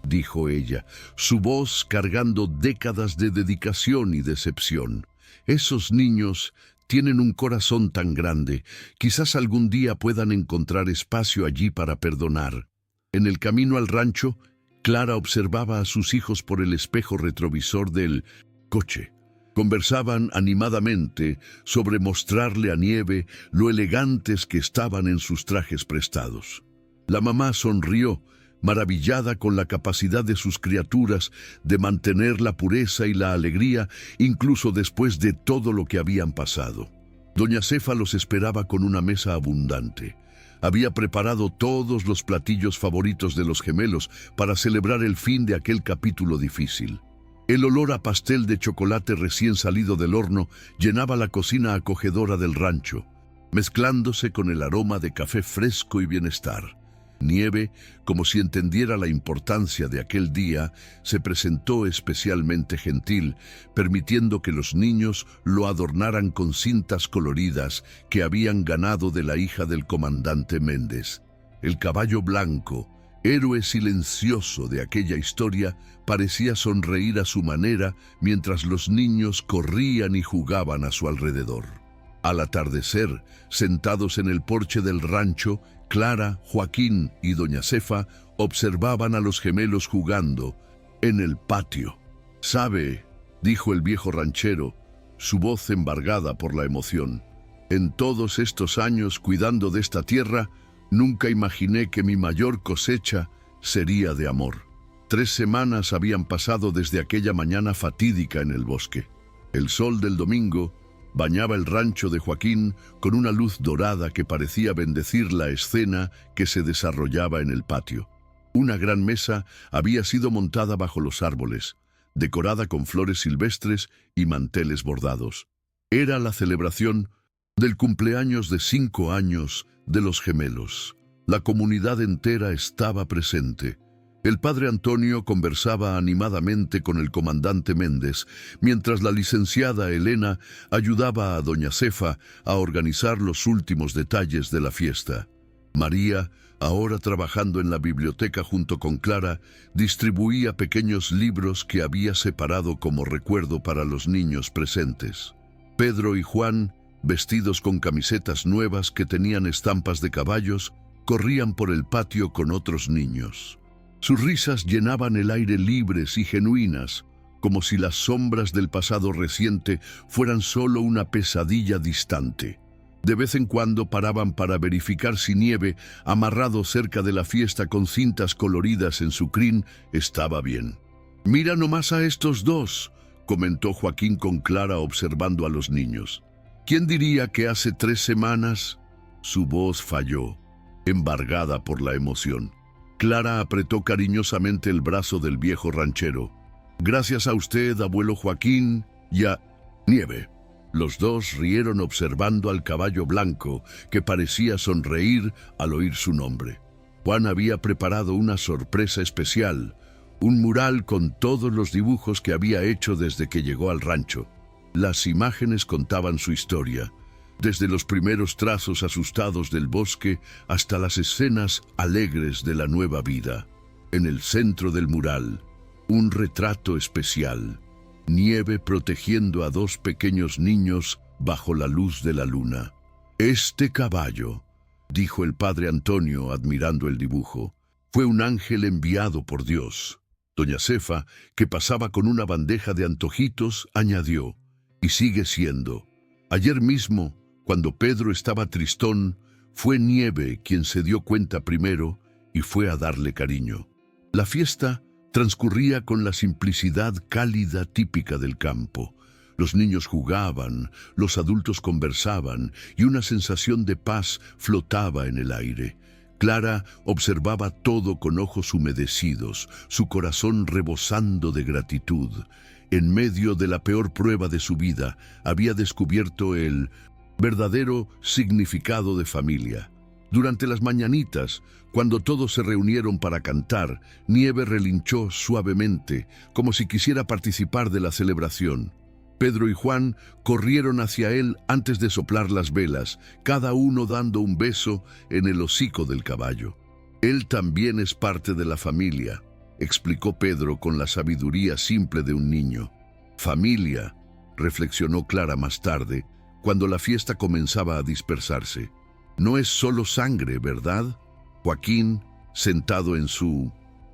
dijo ella, su voz cargando décadas de dedicación y decepción. «Esos niños tienen un corazón tan grande, quizás algún día puedan encontrar espacio allí para perdonar». En el camino al rancho, Clara observaba a sus hijos por el espejo retrovisor del coche. Conversaban animadamente sobre mostrarle a Nieve lo elegantes que estaban en sus trajes prestados. La mamá sonrió, maravillada con la capacidad de sus criaturas de mantener la pureza y la alegría incluso después de todo lo que habían pasado. Doña Cefa los esperaba con una mesa abundante. Había preparado todos los platillos favoritos de los gemelos para celebrar el fin de aquel capítulo difícil. El olor a pastel de chocolate recién salido del horno llenaba la cocina acogedora del rancho, mezclándose con el aroma de café fresco y bienestar. Nieve, como si entendiera la importancia de aquel día, se presentó especialmente gentil, permitiendo que los niños lo adornaran con cintas coloridas que habían ganado de la hija del comandante Méndez. El caballo blanco, héroe silencioso de aquella historia, parecía sonreír a su manera mientras los niños corrían y jugaban a su alrededor. Al atardecer, sentados en el porche del rancho, Clara, Joaquín y doña Cefa observaban a los gemelos jugando en el patio. «¿Sabe?», dijo el viejo ranchero, su voz embargada por la emoción. «En todos estos años cuidando de esta tierra, nunca imaginé que mi mayor cosecha sería de amor». 3 semanas habían pasado desde aquella mañana fatídica en el bosque. El sol del domingo bañaba el rancho de Joaquín con una luz dorada que parecía bendecir la escena que se desarrollaba en el patio. Una gran mesa había sido montada bajo los árboles, decorada con flores silvestres y manteles bordados. Era la celebración del cumpleaños de 5 años de los gemelos. La comunidad entera estaba presente. El padre Antonio conversaba animadamente con el comandante Méndez, mientras la licenciada Elena ayudaba a doña Cefa a organizar los últimos detalles de la fiesta. María, ahora trabajando en la biblioteca junto con Clara, distribuía pequeños libros que había separado como recuerdo para los niños presentes. Pedro y Juan, vestidos con camisetas nuevas que tenían estampas de caballos, corrían por el patio con otros niños. Sus risas llenaban el aire libres y genuinas, como si las sombras del pasado reciente fueran solo una pesadilla distante. De vez en cuando paraban para verificar si Nieve, amarrado cerca de la fiesta con cintas coloridas en su crin, estaba bien. «Mira nomás a estos dos», comentó Joaquín con Clara observando a los niños. «¿Quién diría que hace 3 semanas?» Su voz falló, embargada por la emoción. Clara apretó cariñosamente el brazo del viejo ranchero. «Gracias a usted, abuelo Joaquín, y a Nieve». Los dos rieron observando al caballo blanco, que parecía sonreír al oír su nombre. Juan había preparado una sorpresa especial, un mural con todos los dibujos que había hecho desde que llegó al rancho. Las imágenes contaban su historia, desde los primeros trazos asustados del bosque hasta las escenas alegres de la nueva vida. En el centro del mural, un retrato especial. Nieve protegiendo a 2 pequeños niños bajo la luz de la luna. «Este caballo», dijo el padre Antonio admirando el dibujo, «fue un ángel enviado por Dios». Doña Cefa, que pasaba con una bandeja de antojitos, añadió, «y sigue siendo. Ayer mismo, cuando Pedro estaba tristón, fue Nieve quien se dio cuenta primero y fue a darle cariño». La fiesta transcurría con la simplicidad cálida típica del campo. Los niños jugaban, los adultos conversaban y una sensación de paz flotaba en el aire. Clara observaba todo con ojos humedecidos, su corazón rebosando de gratitud. En medio de la peor prueba de su vida, había descubierto el verdadero significado de familia. Durante las mañanitas, cuando todos se reunieron para cantar, Nieve relinchó suavemente, como si quisiera participar de la celebración. Pedro y Juan corrieron hacia él antes de soplar las velas, cada uno dando un beso en el hocico del caballo. «Él también es parte de la familia», explicó Pedro con la sabiduría simple de un niño. «Familia», reflexionó Clara más tarde, cuando la fiesta comenzaba a dispersarse. «No es solo sangre, ¿verdad?». Joaquín, sentado en su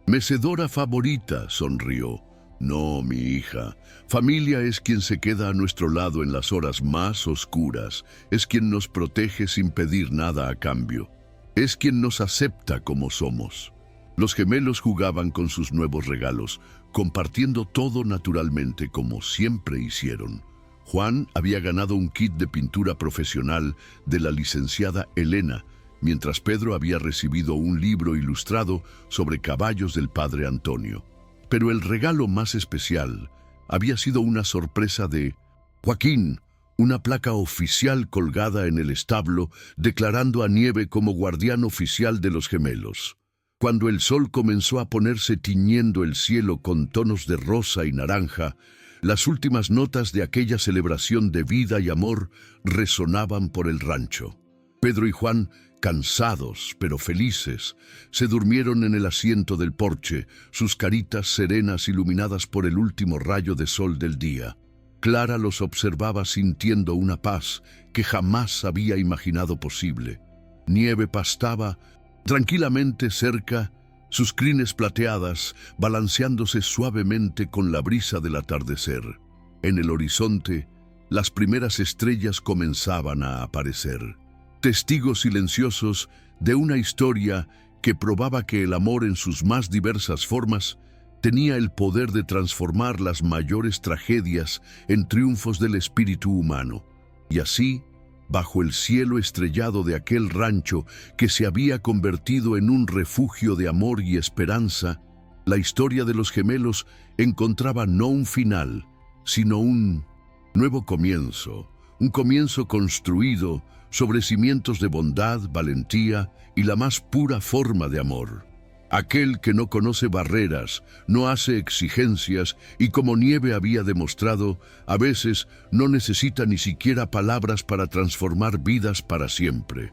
mecedora favorita, sonrió. «No, mi hija. Familia es quien se queda a nuestro lado en las horas más oscuras. Es quien nos protege sin pedir nada a cambio. Es quien nos acepta como somos». Los gemelos jugaban con sus nuevos regalos, compartiendo todo naturalmente como siempre hicieron. Juan había ganado un kit de pintura profesional de la licenciada Elena, mientras Pedro había recibido un libro ilustrado sobre caballos del padre Antonio. Pero el regalo más especial había sido una sorpresa de Joaquín, una placa oficial colgada en el establo declarando a Nieve como guardián oficial de los gemelos. Cuando el sol comenzó a ponerse tiñendo el cielo con tonos de rosa y naranja, las últimas notas de aquella celebración de vida y amor resonaban por el rancho. Pedro y Juan, cansados pero felices, se durmieron en el asiento del porche, sus caritas serenas iluminadas por el último rayo de sol del día. Clara los observaba sintiendo una paz que jamás había imaginado posible. Nieve pastaba tranquilamente cerca, sus crines plateadas balanceándose suavemente con la brisa del atardecer. En el horizonte, las primeras estrellas comenzaban a aparecer, testigos silenciosos de una historia que probaba que el amor en sus más diversas formas tenía el poder de transformar las mayores tragedias en triunfos del espíritu humano. Y así, bajo el cielo estrellado de aquel rancho que se había convertido en un refugio de amor y esperanza, la historia de los gemelos encontraba no un final, sino un nuevo comienzo, un comienzo construido sobre cimientos de bondad, valentía y la más pura forma de amor. Aquel que no conoce barreras, no hace exigencias y, como Nieve había demostrado, a veces no necesita ni siquiera palabras para transformar vidas para siempre.